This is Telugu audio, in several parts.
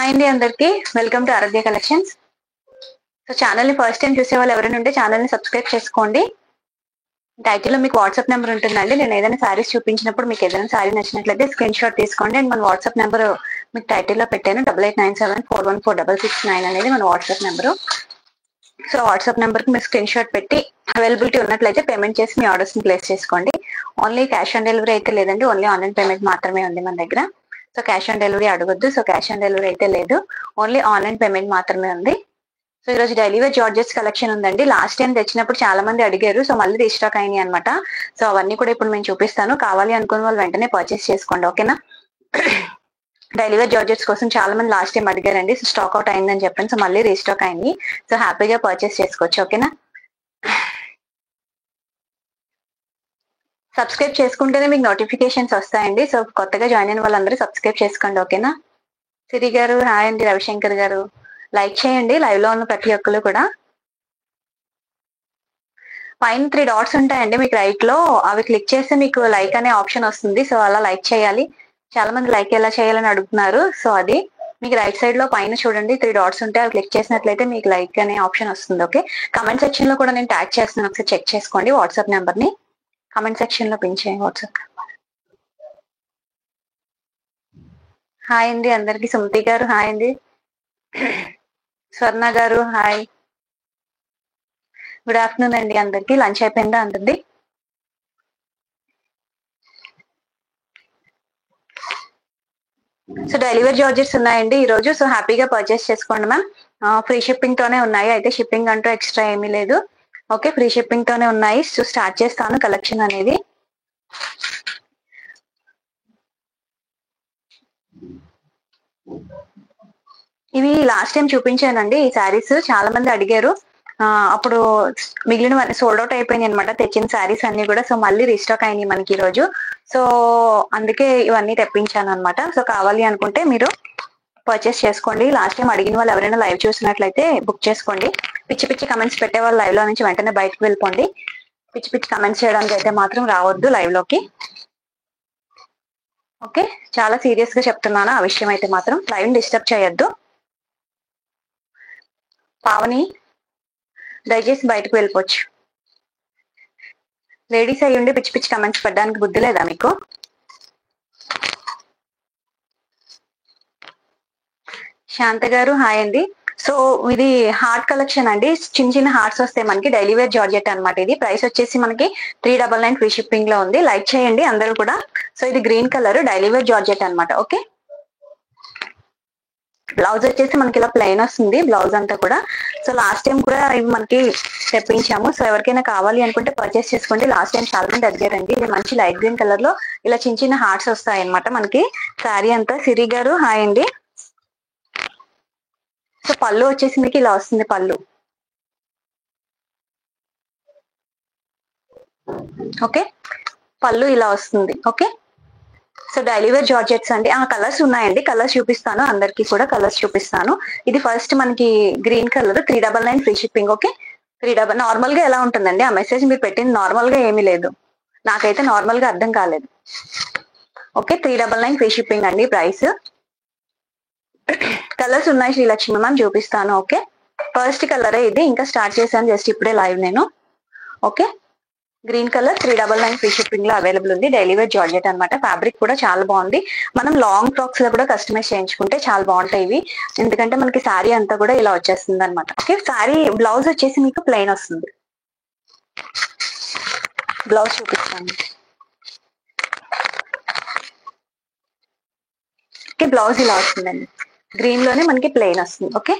హాయ్ అండి అందరికి, welcome to Aaradhya collections. So channel ని ఫస్ట్ టైం చూసే వాళ్ళు ఎవరైనా ఉంటే ఛానల్ ని సబ్స్క్రైబ్ చేసుకోండి. టైటిల్ లో మీకు వాట్సాప్ నెంబర్ ఉంటుందండి. నేను ఏదైనా సారీస్ చూపించినప్పుడు మీకు ఏదైనా సారీ నచ్చినట్లయితే స్క్రీన్ షాట్ తీసుకోండి. అండ్ మన వాట్సాప్ నెంబర్ మీకు టైటిల్ లో పెట్టాను 8897414669 అనేది మన WhatsApp number. So WhatsApp number కి మీరు స్క్రీన్ షాట్ పెట్టి అవైలబిలిటీ ఉన్నట్లయితే పేమెంట్ చేసి మీ ఆర్డర్స్ ని ప్లేస్ చేసుకోండి. ఓన్లీ క్యాష్ ఆన్ డెలివరీ అయితే లేదండి, ఓన్లీ ఆన్లైన్ పేమెంట్ మాత్రమే ఉంది మన దగ్గర. సో క్యాష్ ఆన్ డెలివరీ అడగొద్దు. సో క్యాష్ ఆన్ డెలివరీ అయితే లేదు, ఓన్లీ ఆన్లైన్ పేమెంట్ మాత్రమే ఉంది. సో ఈ రోజు డైలీ వేర్ జార్జెట్స్ కలెక్షన్ ఉందండి. లాస్ట్ టైం తెచ్చినప్పుడు చాలా మంది అడిగారు, సో మళ్ళీ రీస్టాక్ అయినాయి అనమాట. సో అవన్నీ కూడా ఇప్పుడు నేను చూపిస్తాను. కావాలి అనుకున్న వాళ్ళు వెంటనే పర్చేస్ చేసుకోండి, ఓకేనా. డైలీ వేర్ జార్జెట్స్ కోసం చాలా మంది లాస్ట్ టైం అడిగారండి. సో స్టాక్ అవుట్ అయిందని చెప్పాను, సో మళ్ళీ రీస్టాక్ అయింది. సో హ్యాపీగా పర్చేస్ చేసుకోవచ్చు, ఓకేనా. సబ్స్క్రైబ్ చేసుకుంటేనే మీకు నోటిఫికేషన్స్ వస్తాయండి. సో కొత్తగా జాయిన్ అయిన వాళ్ళందరూ సబ్స్క్రైబ్ చేసుకోండి, ఓకేనా. సిరి గారు హాయ్ అండి, రవిశంకర్ గారు లైక్ చేయండి. లైవ్ లో ఉన్న ప్రతి ఒక్కరు కూడా. పైన 3 డాట్స్ ఉంటాయండి మీకు రైట్ లో, అవి క్లిక్ చేస్తే మీకు లైక్ అనే ఆప్షన్ వస్తుంది. సో అలా లైక్ చేయాలి. చాలా మంది లైక్ ఎలా చేయాలని అడుగుతున్నారు. సో అది మీకు రైట్ సైడ్ లో పైన చూడండి 3 డాట్స్ ఉంటాయి, అవి క్లిక్ చేసినట్లయితే మీకు లైక్ అనే ఆప్షన్ వస్తుంది. ఓకే, కమెంట్ సెక్షన్ లో కూడా నేను ట్యాగ్ చేస్తున్నాను, ఒకసారి చెక్ చేసుకోండి. వాట్సాప్ నెంబర్ ని కమెంట్ సెక్షన్ లో పిన్ చేయండి. వాట్సాప్ హాయ్ అండి అందరికి. సుమతి గారు హాయ్ అండి. స్వర్ణ గారు హాయ్, గుడ్ ఆఫ్టర్నూన్ అండి అందరికి. లంచ్ అయిపోయిందా అందరిది? సో డెలివరీ చార్జెస్ ఉన్నాయండి ఈ రోజు. సో హ్యాపీగా పర్చేస్ చేసుకోండి మ్యామ్. ఫ్రీ షిప్పింగ్ తోనే ఉన్నాయి, అయితే షిప్పింగ్ అంటూ ఎక్స్ట్రా ఏమీ లేదు. ఓకే, ఫ్రీ షిప్పింగ్ తోనే ఉన్నాయి. సో స్టార్ట్ చేస్తాను కలెక్షన్ అనేది. ఇవి లాస్ట్ టైం చూపించానండి ఈ శారీస్, చాలా మంది అడిగారు. అప్పుడు మిగిలిన సోల్డ్ అవుట్ అయిపోయినాయి అనమాట, తెచ్చిన శారీస్ అన్ని కూడా. సో మళ్ళీ రీస్టాక్ అయినాయి మనకి ఈ రోజు. సో అందుకే ఇవన్నీ తెప్పించాను అనమాట. సో కావాలి అనుకుంటే మీరు పర్చేస్ చేసుకోండి. లాస్ట్ టైం అడిగిన వాళ్ళు ఎవరైనా లైవ్ చూసినట్లయితే బుక్ చేసుకోండి. పిచ్చి పిచ్చి కమెంట్స్ పెట్టే వాళ్ళు లైవ్ లో నుంచి వెంటనే బయటకు వెళ్ళిపోండి. పిచ్చి పిచ్చి కమెంట్స్ చేయడానికి అయితే మాత్రం రావద్దు లైవ్ లోకి. ఓకే, చాలా సీరియస్ గా చెప్తున్నాను ఆ విషయం అయితే మాత్రం. లైవ్ డిస్టర్బ్ చేయొద్దు. పావని దయచేసి బయటకు వెళ్ళిపోవచ్చు. లేడీస్ అయ్యి ఉండి పిచ్చి పిచ్చి కమెంట్స్ పెట్టడానికి బుద్ధి లేదా మీకు? శాంత గారు హాయ్ అండి. సో ఇది హార్ట్ కలెక్షన్ అండి, చిన్న చిన్న హార్ట్స్ వస్తాయి మనకి. డైలీ వేర్ జార్జెట్ అనమాట. ఇది ప్రైస్ వచ్చేసి మనకి 399 ఫ్రీ షిప్పింగ్ లో ఉంది. లైక్ చేయండి అందరూ కూడా. సో ఇది green colour daily wear georgette అనమాట. ఓకే, బ్లౌజ్ వచ్చేసి మనకి ఇలా ప్లెయిన్ వస్తుంది బ్లౌజ్ అంతా కూడా. సో లాస్ట్ టైం కూడా ఇవి మనకి తెప్పించాము. సో ఎవరికైనా కావాలి అనుకుంటే పర్చేస్ చేసుకోండి. లాస్ట్ టైం చాలా మంది అడిగారండి. ఇది మంచి లైట్ గ్రీన్ కలర్ లో ఇలా చిన్న చిన్న హార్ట్స్ వస్తాయి అనమాట మనకి శారీ అంతా. సిరి గారు హాయ్ అండి. సో పళ్ళు వచ్చేసి మీకు ఇలా వస్తుంది పళ్ళు. ఓకే, పళ్ళు ఇలా వస్తుంది. Okay, so daily wear georgettes అండి. కలర్స్ ఉన్నాయండి, కలర్స్ చూపిస్తాను అందరికి కూడా. కలర్స్ చూపిస్తాను. ఇది ఫస్ట్ మనకి green colour 399 free shipping. Okay, 399 normal గా ఎలా ఉంటుందండి? ఆ మెసేజ్ మీరు పెట్టింది నార్మల్ గా ఏమీ లేదు, నాకైతే నార్మల్ గా అర్థం కాలేదు. ఓకే, 399 ఫ్రీ షిప్పింగ్ అండి ప్రైస్. కలర్స్ ఉన్నాయి శ్రీలక్ష్మి మ్యామ్, చూపిస్తాను. ఓకే, ఫస్ట్ కలరే ఇది, ఇంకా స్టార్ట్ చేశాను జస్ట్ ఇప్పుడే లైవ్ నేను. Okay, green colour 399 free shipping లో అవైలబుల్ ఉంది. డైలీ వేర్ జార్జెట్ అనమాట. ఫ్యాబ్రిక్ కూడా చాలా బాగుంది. మనం లాంగ్ ఫ్రాక్స్ లో కూడా కస్టమైజ్ చేయించుకుంటే చాలా బాగుంటాయి ఇవి, ఎందుకంటే మనకి శారీ అంతా కూడా ఇలా వచ్చేస్తుంది అనమాట. ఓకే, శారీ బ్లౌజ్ వచ్చేసి మీకు ప్లెయిన్ వస్తుంది. బ్లౌజ్ చూపిస్తాను. ఓకే, బ్లౌజ్ ఇలా వస్తుందండి, గ్రీన్ లోనే మనకి ప్లెయిన్ వస్తుంది. ఓకే,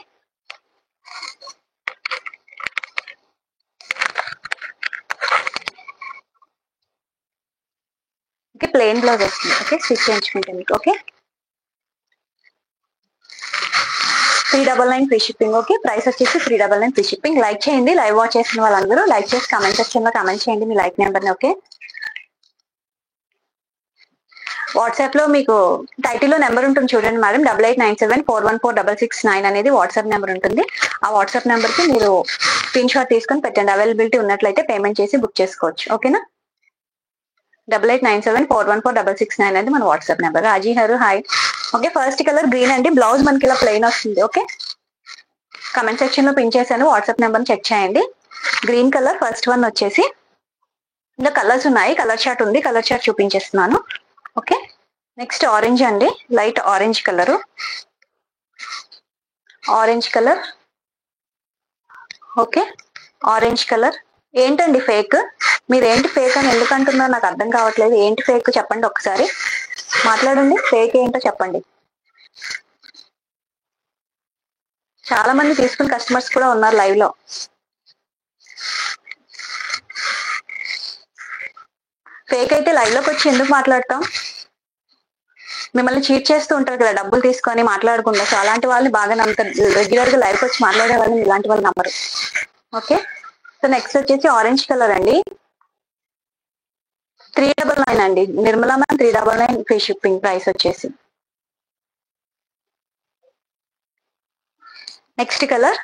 ఓకే ప్లెయిన్ బ్లౌజ్ వస్తుంది. ఓకే, స్టిచ్ చేయించుకుంటే మీకు. Okay, 399 free shipping. Okay, price వచ్చేసి 399 ఫ్రీ షిప్పింగ్. లైక్ చేయండి, లైవ్ వాచ్ చేసిన వాళ్ళందరూ లైక్ చేసి కమెంట్ సెక్షన్ లో కమెంట్ చేయండి మీ లైక్ నెంబర్ ని. ఓకే, వాట్సాప్ లో మీకు టైటిల్ లో నెంబర్ ఉంటుంది చూడండి మేడం, 8897414669 అనేది వాట్సాప్ నెంబర్ ఉంటుంది. ఆ వాట్సాప్ నెంబర్ కి మీరు స్క్రీన్ షాట్ తీసుకొని పెట్టండి. అవైలబిలిటీ ఉన్నట్లయితే పేమెంట్ చేసి బుక్ చేసుకోవచ్చు. ఓకేనా. 8897414669 అనేది మన WhatsApp number. Raji garu hi. Okay, first colour green అండి. బ్లౌజ్ మనకి ఇలా ప్లెయిన్ వస్తుంది. ఓకే, కమెంట్ సెక్షన్ లో పిన్ చేశాను, వాట్సాప్ నెంబర్ చెక్ చేయండి. గ్రీన్ కలర్ ఫస్ట్ వన్ వచ్చేసి, ఇంకా కలర్స్ ఉన్నాయి, కలర్ చార్ట్ ఉంది, కలర్ చార్ట్ చూపించేస్తున్నాను. ఓకే, నెక్స్ట్ ఆరెంజ్ అండి, light orange colour, orange colour. Okay, orange colour. ఏంటండి ఫేక్? మీరు ఏంటి ఫేక్ అని ఎందుకు అంటున్నారు నాకు అర్థం కావట్లేదు. ఏంటి ఫేక్ చెప్పండి, ఒకసారి మాట్లాడండి. ఫేక్ ఏంటో చెప్పండి. చాలా మంది తీసుకున్న కస్టమర్స్ కూడా ఉన్నారు లైవ్ లో. ఫేక్ అయితే లైవ్ లోకి వచ్చి ఎందుకు మాట్లాడతాం? మిమ్మల్ని చీట్ చేస్తూ ఉంటారు కదా, డబ్బులు తీసుకొని మాట్లాడకుండా. సో అలాంటి వాళ్ళని బాగా నమ్ముతారు. రెగ్యులర్ గా లైవ్ వచ్చి మాట్లాడే వాళ్ళని ఇలాంటి వాళ్ళు నమ్మరు. ఓకే, సో నెక్స్ట్ వచ్చేసి ఆరెంజ్ కలర్ అండి, 399 అండి. Nirmala ma'am 399 free shipping price వచ్చేసి. Next colour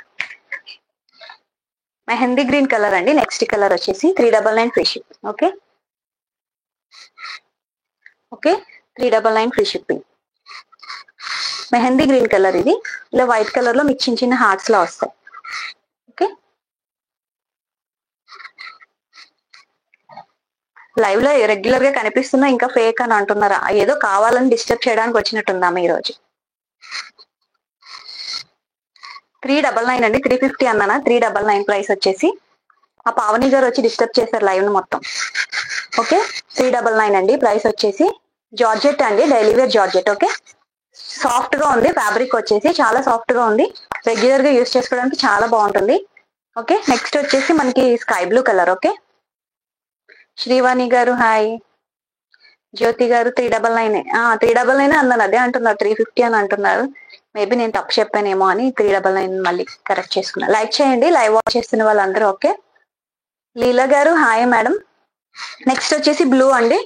mehndi green colour అండి. నెక్స్ట్ కలర్ వచ్చేసి 399 free shipping. Okay, okay, 399 free shipping. Mehndi green colour ఇది. ఇలా వైట్ కలర్ లో మీకు చిన్న చిన్న హార్ట్స్ లా వస్తాయి. ఓకే, లైవ్ లో రెగ్యులర్ గా కనిపిస్తున్నా ఇంకా ఫేక్ అని అంటున్నారా? ఏదో కావాలని డిస్టర్బ్ చేయడానికి వచ్చినట్టుందామా ఈ రోజు. 399 అండి, 350 అన్నానా? 399 ప్రైస్ వచ్చేసి. ఆ పావని గారు వచ్చి డిస్టర్బ్ చేశారు లైవ్ ను మొత్తం. ఓకే, 399 అండి ప్రైస్ వచ్చేసి. జార్జెట్ అండి, daily wear georgette. Okay, soft గా ఉంది ఫ్యాబ్రిక్ వచ్చేసి, చాలా సాఫ్ట్ గా ఉంది. రెగ్యులర్ గా యూస్ చేసుకోవడానికి చాలా బాగుంటుంది. ఓకే, నెక్స్ట్ వచ్చేసి మనకి sky blue colour. Okay, Srivani గారు హాయ్. జ్యోతి గారు 399. 399 అన్నాను, అదే అంటున్నారు 350 అని అంటున్నారు. మేబీ నేను తప్పు చెప్పానేమో అని 399 మళ్ళీ కరెక్ట్ చేసుకున్నా. లైక్ చేయండి లైవ్ వాచ్ చేస్తున్న వాళ్ళందరూ. ఓకే, లీలా గారు హాయ్ మేడం. నెక్స్ట్ వచ్చేసి బ్లూ అండి,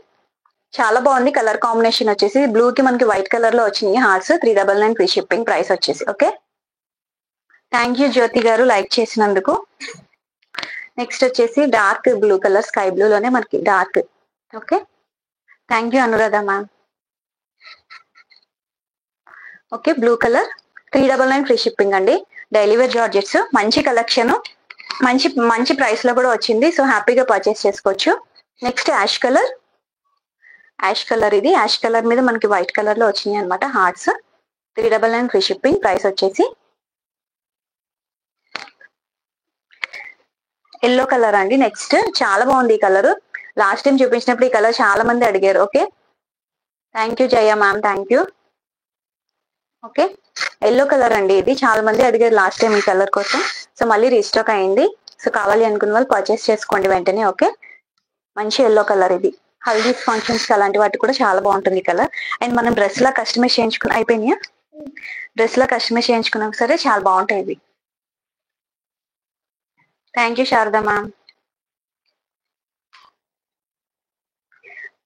చాలా బాగుంది కలర్ కాంబినేషన్ వచ్చేసి. బ్లూ కి మనకి వైట్ కలర్ లో వచ్చినాయి హార్ట్స్. 399 ఫ్రీ షిప్పింగ్ ప్రైస్ వచ్చేసి. ఓకే, థ్యాంక్ యూ జ్యోతి గారు లైక్ చేసినందుకు. నెక్స్ట్ వచ్చేసి dark blue colour, sky blue లోనే మనకి dark. Okay, thank you Anuradha ma'am. Okay, blue colour 399 free shipping అండి. డైలీ వేర్ జార్జెట్స్, మంచి కలెక్షన్, మంచి మంచి ప్రైస్ లో కూడా వచ్చింది. సో హ్యాపీగా పర్చేస్ చేసుకోవచ్చు. Next ash colour, ash colour ఇది. యాష్ కలర్ మీద మనకి వైట్ కలర్ లో వచ్చినాయి అనమాట హార్ట్స్. 399 ఫ్రీ షిప్పింగ్ ప్రైస్ వచ్చేసి. ఎల్లో కలర్ అండి. నెక్స్ట్ చాలా బాగుంది ఈ కలర్. లాస్ట్ టైం చూపించినప్పుడు ఈ కలర్ చాలా మంది అడిగారు. Okay, thank you Jaya ma'am, thank you. Okay, yellow colour అండి ఇది. చాలా మంది అడిగారు లాస్ట్ టైం ఈ కలర్ కోసం. సో మళ్ళీ రీస్టాక్ అయింది. సో కావాలి అనుకున్న వాళ్ళు పర్చేస్ చేసుకోండి వెంటనే. ఓకే, మంచి ఎల్లో కలర్ ఇది. హల్దీస్ ఫంక్షన్స్ అలాంటి వాటి కూడా చాలా బాగుంటుంది ఈ కలర్. అండ్ మనం డ్రెస్ లా కస్టమైజ్ చేయించుకున్న అయిపోయినాయా? డ్రెస్ లా కస్టమైజ్ చేయించుకున్నా సరే చాలా బాగుంటాయి ఇవి. Thank you Sharada ma'am.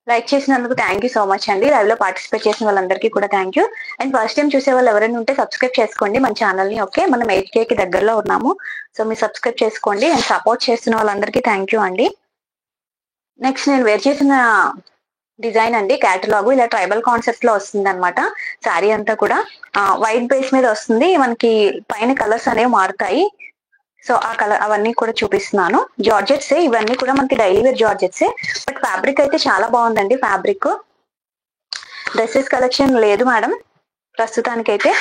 Like చేసినందుకు థ్యాంక్ యూ సో మచ్ అండి. లైవ్ లో పార్టిసిపేట్ చేసిన వాళ్ళందరికీ కూడా thank you. And first time చూసే వాళ్ళు ఎవరైనా ఉంటే సబ్స్క్రైబ్ చేసుకోండి మన ఛానల్ ని. ఓకే, మనం 8K కి దగ్గరలో ఉన్నాము. సో మీరు సబ్స్క్రైబ్ చేసుకోండి. అండ్ సపోర్ట్ చేస్తున్న వాళ్ళందరికీ థ్యాంక్ యూ అండి. నెక్స్ట్ నేను వేర్ చేసిన డిజైన్ అండి, క్యాటలాగ్ ఇలా ట్రైబల్ కాన్సెప్ట్ లో వస్తుంది అనమాట. శారీ అంతా కూడా వైట్ బేస్ మీద వస్తుంది. మనకి పైన కలర్స్ అనేవి మారుతాయి. సో ఆ కలర్ అవన్నీ కూడా చూపిస్తున్నాను. జార్జెట్సే ఇవన్నీ కూడా మనకి డైలీ వేర్ జార్జెట్సే. బట్ ఫ్యాబ్రిక్ అయితే చాలా బాగుందండి. ఫ్యాబ్రిక్ డ్రెస్సెస్ కలెక్షన్ లేదు మేడం ప్రస్తుతానికైతే.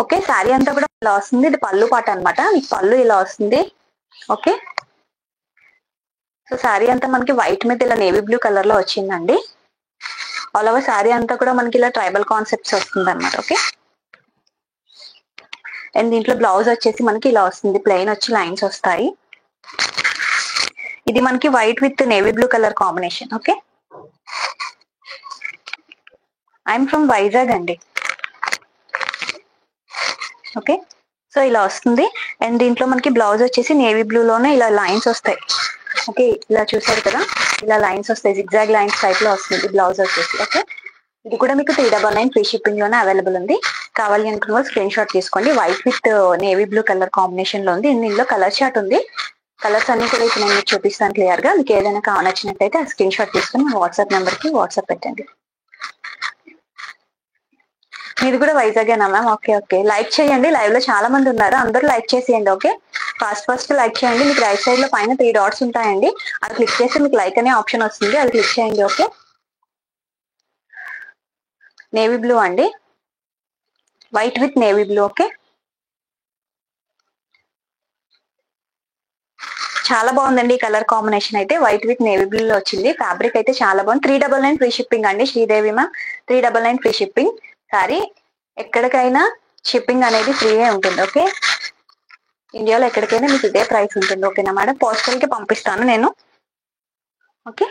ఓకే, శారీ అంతా కూడా ఇలా వస్తుంది. ఇది పళ్ళు పాట అనమాట. మీకు పళ్ళు ఇలా వస్తుంది. ఓకే, సో శారీ అంతా మనకి వైట్ మీద ఇలా నేవీ బ్లూ కలర్ లో వచ్చిందండి. ఆల్ ఓవర్ శారీ అంతా కూడా మనకి ఇలా ట్రైబల్ కాన్సెప్ట్స్ వస్తుంది అనమాట. ఓకే, అండ్ దీంట్లో బ్లౌజ్ వచ్చేసి మనకి ఇలా వస్తుంది. ప్లెయిన్ వచ్చి లైన్స్ వస్తాయి. ఇది మనకి white with navy blue colour combination. Okay, I'm from Vizag అండి. ఓకే, సో ఇలా వస్తుంది. అండ్ దీంట్లో మనకి బ్లౌజ్ వచ్చేసి నేవీ బ్లూ లోనే ఇలా లైన్స్ వస్తాయి. ఓకే, ఇలా చూసారు కదా, ఇలా లైన్స్ వస్తాయి. జిగ్జాగ్ లైన్స్ టైప్ లో వస్తుంది బ్లౌజ్ వచ్చేసి. ఓకే, ఇది కూడా మీకు 399 ఫ్రీ షిప్పింగ్ లోనే అవైలబుల్ ఉంది. కావాలి అనుకున్న వాళ్ళు స్క్రీన్ షాట్ తీసుకోండి. White with navy blue colour combination లో ఉంది. ఇందులో కలర్ చార్ట్ ఉంది. కలర్స్ అన్ని కూడా ఇప్పుడు నేను మీకు చూపిస్తాను క్లియర్ గా. మీకు ఏదైనా నచ్చినట్లయితే ఆ స్క్రీన్ షాట్ తీసుకుని వాట్సాప్ నెంబర్ కి వాట్సాప్ పెట్టండి. మీరు కూడా వైజాగేనా మ్యామ్? ఓకే ఓకే, లైక్ చేయండి. లైవ్ లో చాలా మంది ఉన్నారు, అందరూ లైక్ చేసేయండి. ఓకే, ఫస్ట్ లైక్ చేయండి. మీకు రైట్ సైడ్ లో పైన 3 డాట్స్ ఉంటాయండి, అది క్లిక్ చేస్తే మీకు లైక్ అనే ఆప్షన్ వస్తుంది, అది క్లిక్ చేయండి. ఓకే, నేవీ బ్లూ అండి, white with navy blue. Okay, చాలా బాగుందండి ఈ కలర్ కాంబినేషన్ అయితే. వైట్ విత్ నేవీ బ్లూ లో వచ్చింది. ఫ్యాబ్రిక్ అయితే చాలా బాగుంది. 399 ఫ్రీ షిప్పింగ్ అండి. Sridevi ma'am 399 free shipping. Sorry, ఎక్కడికైనా షిప్పింగ్ అనేది ఫ్రీయే ఉంటుంది. ఓకే, ఇండియాలో ఎక్కడికైనా మీకు ఇదే ప్రైస్ ఉంటుంది. ఓకేనా మేడం? పోస్టల్ కి పంపిస్తాను నేను. Okay,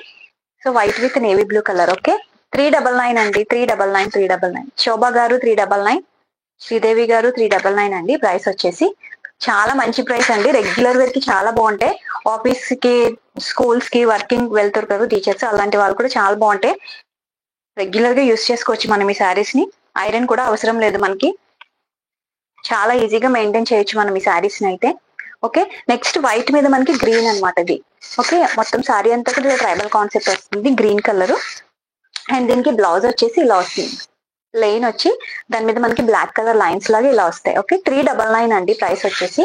so white with navy blue colour. Okay, 399 అండి, 399. శోభా గారు 399, శ్రీదేవి గారు 399 అండి. ప్రైస్ వచ్చేసి చాలా మంచి ప్రైస్ అండి. రెగ్యులర్ వేర్ కి చాలా బాగుంటాయి. ఆఫీస్ కి, స్కూల్స్ కి, వర్కింగ్ వెళ్తారు కదా టీచర్స్, అలాంటి వాళ్ళు కూడా చాలా బాగుంటాయి. రెగ్యులర్ గా యూస్ చేసుకోవచ్చు మనం ఈ శారీస్ ని. ఐరన్ కూడా అవసరం లేదు మనకి, చాలా ఈజీగా మెయింటైన్ చేయొచ్చు మనం ఈ శారీస్ ని అయితే. ఓకే, నెక్స్ట్ వైట్ మీద మనకి గ్రీన్ అనమాట ఇది. ఓకే, మొత్తం శారీ అంతా కూడా ట్రైబల్ కాన్సెప్ట్ వస్తుంది, గ్రీన్ కలర్. అండ్ దీనికి బ్లౌజ్ వచ్చేసి ఇలా వస్తుంది, ప్లెయిన్ వచ్చి దాని మీద మనకి బ్లాక్ కలర్ లైన్స్ లాగా ఇలా వస్తాయి. ఓకే, 399 అండి. ప్రైస్ వచ్చేసి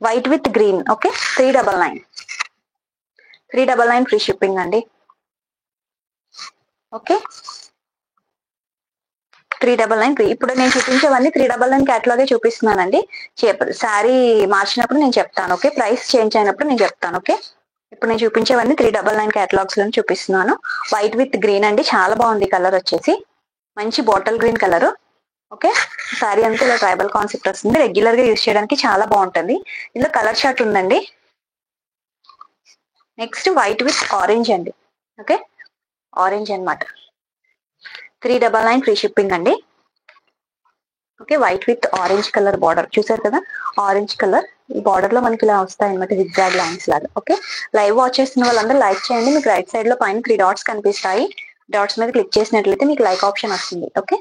white with green. Okay, 399, 399 free shipping అండి. Okay, 399 free. ఇప్పుడు నేను చూపించేవన్నీ 399 క్యాటలాగే చూపిస్తున్నానండి. శారీ మార్చినప్పుడు నేను చెప్తాను. ఓకే, ప్రైస్ చేంజ్ అయినప్పుడు నేను చెప్తాను. ఓకే, ఇప్పుడు నేను చూపించేవన్నీ 399 క్యాటలాగ్స్ లో చూపిస్తున్నాను. వైట్ విత్ గ్రీన్ అండి, చాలా బాగుంది కలర్ వచ్చేసి, మంచి bottle green colour. Okay, sari అంతా ఇలా ట్రైబల్ కాన్సెప్ట్ వస్తుంది, రెగ్యులర్ గా యూజ్ చేయడానికి చాలా బాగుంటుంది. ఇందులో కలర్ షార్ట్ ఉందండి. నెక్స్ట్ వైట్ విత్ ఆరెంజ్ అండి. ఓకే, ఆరెంజ్ అనమాట, 399 ఫ్రీ షిప్పింగ్ అండి. Okay, white with orange colour border చూసారు కదా, ఆరెంజ్ కలర్ ఈ బార్డర్ లో మనకి ఇలా వస్తాయి అనమాట, జిగ్జాగ్ లైన్స్ లాగా. ఓకే, లైవ్ వాచ్ చేస్తున్న వాళ్ళందరూ లైక్ చేయండి. మీకు రైట్ సైడ్ లో పైన 3 డాట్స్ కనిపిస్తాయి, డాట్స్ మీద క్లిక్ చేసినట్లయితే మీకు లైక్ ఆప్షన్ వస్తుంది. Okay,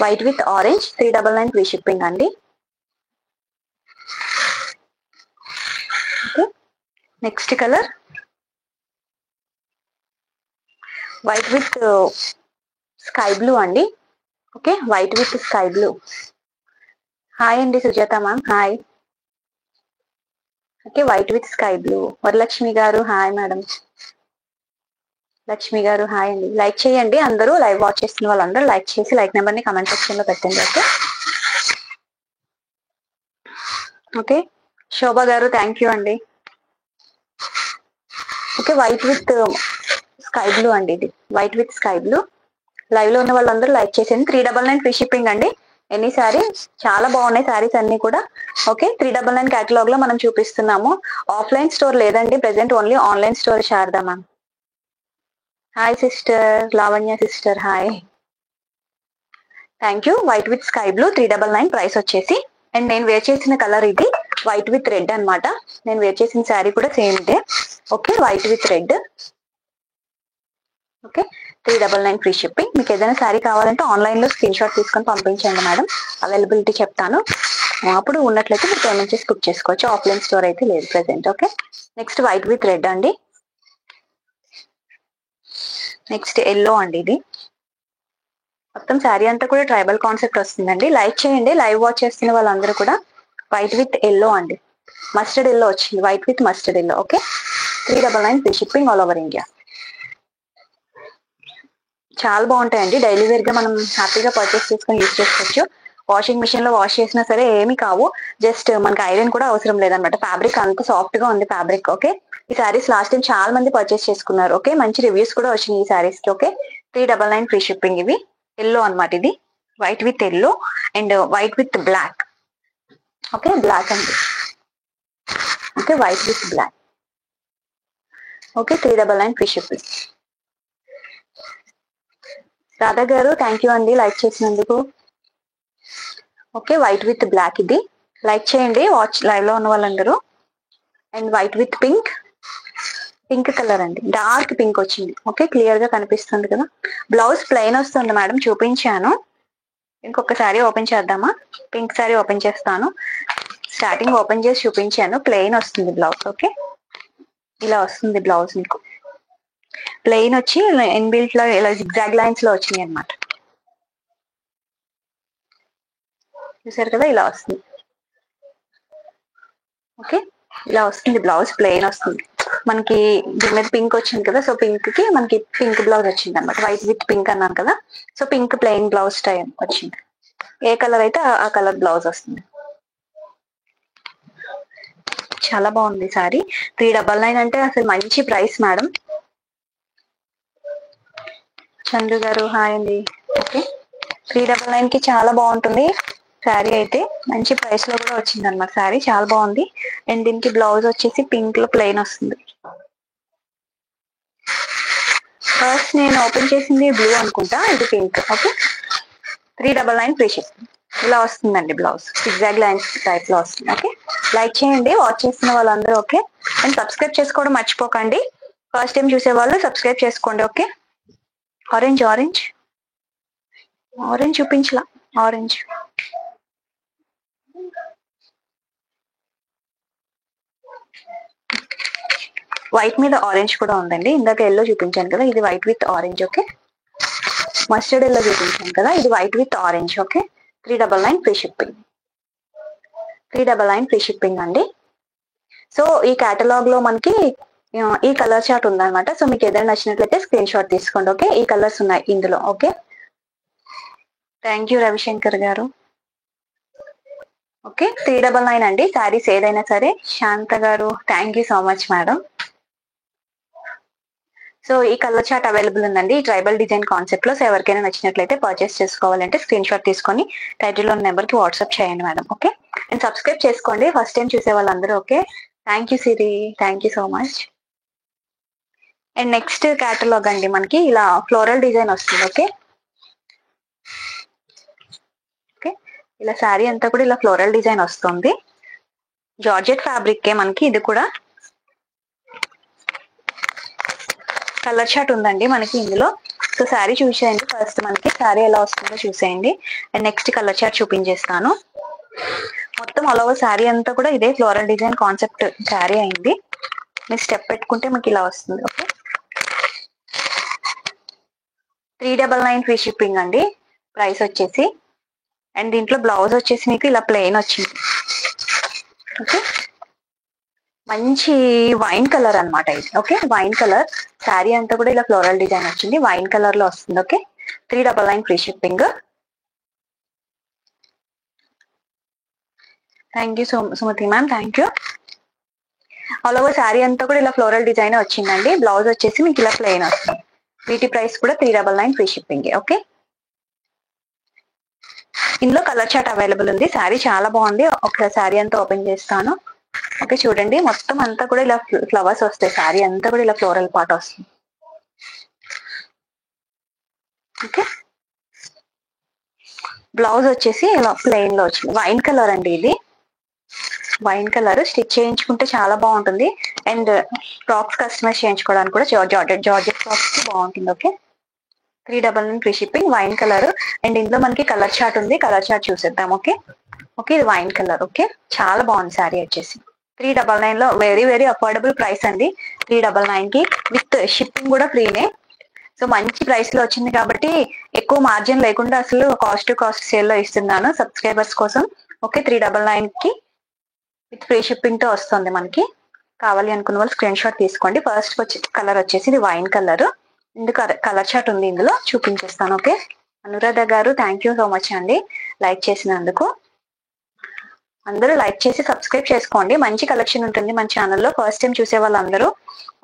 white with orange 399 free shipping అండి. Okay, next colour white with sky blue అండి. Okay, white with sky blue. Hi అండి Sujatha ma'am, hi. Okay, white with sky blue. Varalakshmi garu hi madam, Lakshmi గారు హాయ్ అండి. లైక్ చేయండి అందరూ, లైవ్ వాచ్ చేస్తున్న వాళ్ళందరూ లైక్ చేసి లైక్ నెంబర్ ని కమెంట్ సెక్షన్ లో పెట్టండి. ఓకే, ఓకే, శోభా గారు థ్యాంక్ యూ అండి. Okay, white with sky blue అండి, ఇది white with sky blue. Live లో ఉన్న వాళ్ళందరూ లైక్ చేసేయండి. 399 ఫ్రీ షిప్పింగ్ అండి. ఎనీ సారీ చాలా బాగున్నాయి శారీస్ అన్ని కూడా. ఓకే, 399 కేటలాగ్ లో మనం చూపిస్తున్నాము. ఆఫ్లైన్ స్టోర్ లేదండి present, only online store. Sharada ma'am hi, sister Lavanya sister hi, thank you. White with sky blue 399 price వచ్చేసి. అండ్ నేను వేర్ చేసిన కలర్ ఇది వైట్ విత్ రెడ్ అనమాట. నేను వేర్ చేసిన శారీ కూడా సేమ్ ఇదే. Okay, white with red. Okay, 399 free shipping. మీకు ఏదైనా శారీ కావాలంటే ఆన్లైన్ లో స్క్రీన్ షాట్ తీసుకొని పంపించండి మేడం, అవైలబిలిటీ చెప్తాను. అప్పుడు ఉన్నట్లయితే మీరు పేమెంట్ చేసి బుక్ చేసుకోవచ్చు. ఆఫ్లైన్ స్టోర్ అయితే లేదు present. Okay, next white with red అండి. నెక్స్ట్ ఎల్లో అండి, ఇది మొత్తం శారీ అంతా కూడా ట్రైబల్ కాన్సెప్ట్ వస్తుందండి. లైక్ చేయండి లైవ్ వాచ్ చేస్తున్న వాళ్ళందరూ కూడా. వైట్ విత్ ఎల్లో అండి, మస్టర్డ్ ఎల్లో వచ్చింది, white with mustard yellow. Okay, 399 free shipping all over India. చాలా బాగుంటాయండి, డైలీ వేర్ గా మనం హ్యాపీగా పర్చేస్ చేసుకొని యూజ్ చేసుకోవచ్చు. వాషింగ్ మిషన్ లో వాష్ చేసినా సరే ఏమి కావు, జస్ట్ మనకి ఐరన్ కూడా అవసరం లేదనమాట. ఫ్యాబ్రిక్ అంత సాఫ్ట్ గా ఉంది ఫ్యాబ్రిక్. ఓకే, ఈ సారీస్ లాస్ట్ టైం చాలా మంది పర్చేస్ చేసుకున్నారు. ఓకే, మంచి రివ్యూస్ కూడా వచ్చినాయి ఈ సారీస్ కి. Okay, 399 free shipping. ఇవి ఎల్లో అనమాట, ఇది white with yellow and white with black. Okay, black అండి. Okay, white with black. Okay, 399 free shipping. Radha garu thank you అండి లైక్ చేసినందుకు. ఓకే, వైట్ విత్ బ్లాక్ ఇది, లైక్ చేయండి వాచ్ లైవ్ లో ఉన్న వాళ్ళందరూ. And white with pink, pink colour అండి, డార్క్ పింక్ వచ్చింది. ఓకే, క్లియర్ గా కనిపిస్తుంది కదా. బ్లౌజ్ ప్లెయిన్ వస్తుంది మేడం, చూపించాను. ఇంకొక శారీ ఓపెన్ చేద్దామా, పింక్ శారీ ఓపెన్ చేస్తాను. స్టార్టింగ్ ఓపెన్ చేసి చూపించాను, ప్లెయిన్ వస్తుంది బ్లౌజ్. ఓకే, ఇలా వస్తుంది బ్లౌజ్ మీకు. ప్లెయిన్ వచ్చి ఇన్బిల్ట్ లో ఇలా జిగ్జాగ్ లైన్స్ లో వచ్చినాయి అనమాట. చూసారు కదా, ఇలా వస్తుంది. ఓకే, ఇలా వస్తుంది బ్లౌజ్, ప్లెయిన్ వస్తుంది మనకి. దీని మీద పింక్ వచ్చింది కదా, సో పింక్ కి మనకి పింక్ బ్లౌజ్ వచ్చింది అనమాట. వైట్ విత్ పింక్ అన్నాను కదా, so pink plain blouse style వచ్చింది. ఏ కలర్ అయితే ఆ కలర్ బ్లౌజ్ వస్తుంది. చాలా బాగుంది సారీ. 399 అంటే అసలు మంచి ప్రైస్ మేడం. చంద్రు గారు హాయ్ అండి. ఓకే, 399 కి చాలా బాగుంటుంది శారీ అయితే. మంచి ప్రైస్ లో కూడా వచ్చింది అనమాట శారీ, చాలా బాగుంది. అండ్ దీనికి బ్లౌజ్ వచ్చేసి పింక్ లో ప్లెయిన్ వస్తుంది. ఫస్ట్ నేను ఓపెన్ చేసింది బ్లూ అనుకుంటా, ఇది పింక్. Okay, 399 free shipping. ఇలా వస్తుందండి బ్లౌజ్, ఎగ్జాక్ట్ లైన్స్ టైప్ లో వస్తుంది. ఓకే, లైక్ చేయండి వాచ్ చేస్తున్న వాళ్ళందరూ. ఓకే, అండ్ సబ్స్క్రైబ్ చేసుకోవడం మర్చిపోకండి. ఫస్ట్ టైం చూసే వాళ్ళు సబ్స్క్రైబ్ చేసుకోండి. ఓకే, ఆరెంజ్ ఆరెంజ్ ఆరెంజ్ చూపించలా, ఆరెంజ్ వైట్ మీద ఆరెంజ్ కూడా ఉందండి. ఇందాక ఎల్లో చూపించాను కదా, ఇది white with orange. Okay, mustard yellow చూపించాను కదా, ఇది white with orange. Okay, 399 free shipping. 399 free shipping అండి. సో ఈ కేటలాగ్ లో మనకి ఈ కలర్ చార్ట్ ఉందన్నమాట. సో మీకు ఏదైనా నచ్చినట్లయితే స్క్రీన్ షాట్ తీసుకోండి. ఓకే, ఈ కలర్స్ ఉన్నాయి ఇందులో. ఓకే, థ్యాంక్ యూ రవిశంకర్ గారు. ఓకే, 399 అండి శారీస్ ఏదైనా సరే. శాంత గారు thank you so much madam. So ఈ కలర్ చార్ట్ అవైలబుల్ ఉందండి ఈ ట్రైబల్ డిజైన్ కాన్సెప్ట్ లో. సో ఎవరికైనా నచ్చినట్లయితే పర్చేస్ చేసుకోవాలంటే స్క్రీన్ షాట్ తీసుకొని టైటిల్ ఉన్న నెంబర్ కి వాట్సాప్ చేయండి మేడం. ఓకే, అండ్ సబ్స్క్రైబ్ చేసుకోండి ఫస్ట్ టైం చూసే వాళ్ళందరూ. Okay, thank you Siri, thank you so much. And next catalogue అండి మనకి ఇలా ఫ్లోరల్ డిజైన్ వస్తుంది. ఓకే, ఓకే, ఇలా శారీ అంతా కూడా ఇలా ఫ్లోరల్ డిజైన్ వస్తుంది. జార్జెట్ ఫ్యాబ్రిక్ మనకి ఇది కూడా. కలర్ చార్ట్ ఉందండి మనకి ఇందులో. సో శారీ చూసేయండి ఫస్ట్, మనకి శారీ ఎలా వస్తుందో చూసేయండి. అండ్ నెక్స్ట్ కలర్ చార్ట్ చూపించేస్తాను. మొత్తం ఆల్ ఓవర్ శారీ అంతా కూడా ఇదే ఫ్లోరల్ డిజైన్ కాన్సెప్ట్ శారీ అయింది. మీరు స్టెప్ పెట్టుకుంటే మీకు ఇలా వస్తుంది. ఓకే, 399 ఫ్రీ షిప్పింగ్ అండి ప్రైస్ వచ్చేసి. అండ్ దీంట్లో బ్లౌజ్ వచ్చేసి మీకు ఇలా ప్లెయిన్ వచ్చింది. ఓకే, మంచి వైన్ కలర్ అనమాట ఇది. ఓకే, వైన్ కలర్ శారీ అంతా కూడా ఇలా ఫ్లోరల్ డిజైన్ వచ్చింది, వైన్ కలర్ లో వస్తుంది. Okay, 399 free shipping. Thank you Sumathi ma'am, thank you. All over sari అంతా కూడా ఇలా ఫ్లోరల్ డిజైన్ వచ్చిందండి. బ్లౌజ్ వచ్చేసి మీకు ఇలా ప్లెయిన్ వస్తుంది. వీటి ప్రైస్ కూడా 399 ఫ్రీ షిప్పింగ్. ఓకే, ఇందులో కలర్ చార్ట్ అవైలబుల్ ఉంది. శారీ చాలా బాగుంది. ఒక శారీ అంతా ఓపెన్ చేస్తాను. ఓకే, చూడండి మొత్తం అంతా కూడా ఇలా ఫ్లవర్స్ వస్తాయి. శారీ అంతా కూడా ఇలా ఫ్లోరల్ పార్ట్ వస్తుంది. ఓకే, బ్లౌజ్ వచ్చేసి ఇలా ప్లెయిన్ లో వచ్చింది. వైన్ కలర్ అండి ఇది, వైన్ కలర్. స్టిచ్ చేయించుకుంటే చాలా బాగుంటుంది. అండ్ ఫ్రాక్స్ కస్టమైజ్ చేయించుకోవడానికి కూడా జార్జెట్ ఫ్రాక్స్ కి బాగుంటుంది. Okay, 399 free shipping, wine colour. And ఇందులో మనకి కలర్ చార్ట్ ఉంది, కలర్ చార్ట్ చూసేద్దాం. ఓకే, ఓకే, ఇది వైన్ కలర్. ఓకే, చాలా బాగుంది శారీ వచ్చేసి. 399 లో వెరీ వెరీ అఫోర్డబుల్ ప్రైస్ అండి. 399 కి విత్ షిప్పింగ్ కూడా ఫ్రీనే. సో మంచి ప్రైస్ లో వచ్చింది కాబట్టి ఎక్కువ మార్జిన్ లేకుండా అసలు కాస్ట్ టు కాస్ట్ సేల్ లో ఇస్తున్నాను సబ్స్క్రైబర్స్ కోసం. ఓకే, 399 కి విత్ ఫ్రీ షిప్పింగ్ తో వస్తుంది మనకి. కావాలి అనుకున్న వాళ్ళు స్క్రీన్ షాట్ తీసుకోండి. ఫస్ట్ కలర్ వచ్చేసి ఇది వైన్ కలర్. ఇందుకు కలర్ చార్ట్ ఉంది ఇందులో, చూపించేస్తాను. ఓకే, అనురాధ గారు థ్యాంక్ యూ సో మచ్ అండి లైక్ చేసినందుకు. అందరూ లైక్ చేసి సబ్స్క్రైబ్ చేసుకోండి. మంచి కలెక్షన్ ఉంటుంది మన ఛానల్లో. ఫస్ట్ టైం చూసే వాళ్ళందరూ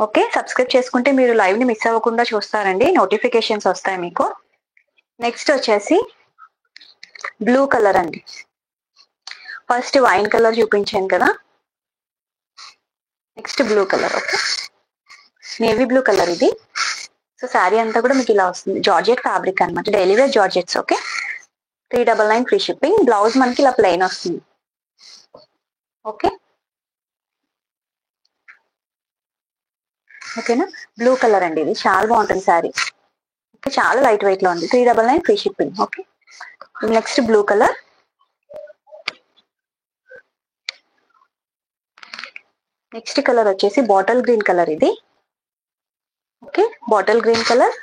ఓకే సబ్స్క్రైబ్ చేసుకుంటే మీరు లైవ్ ని మిస్ అవ్వకుండా చూస్తారండి, నోటిఫికేషన్స్ వస్తాయి మీకు. నెక్స్ట్ వచ్చేసి బ్లూ కలర్ అండి. ఫస్ట్ వైన్ కలర్ చూపించాను కదా, next blue colour. Okay, navy blue colour ఇది. సో శారీ అంతా కూడా మీకు ఇలా వస్తుంది. జార్జెట్ ఫ్యాబ్రిక్ అనమాట, daily wear georgettes. Okay, 399 free shipping. Blouse మనకి ఇలా ప్లెయిన్ వస్తుంది. ఓకే, ఓకేనా, బ్లూ కలర్ అండి ఇది. చాలా బాగుంటుంది శారీ. ఓకే, చాలా లైట్ వెయిట్ లో ఉంది. 399 free shipping. Okay, next blue colour. Next colour వచ్చేసి బాటిల్ గ్రీన్ కలర్ ఇది. Okay, bottle green colour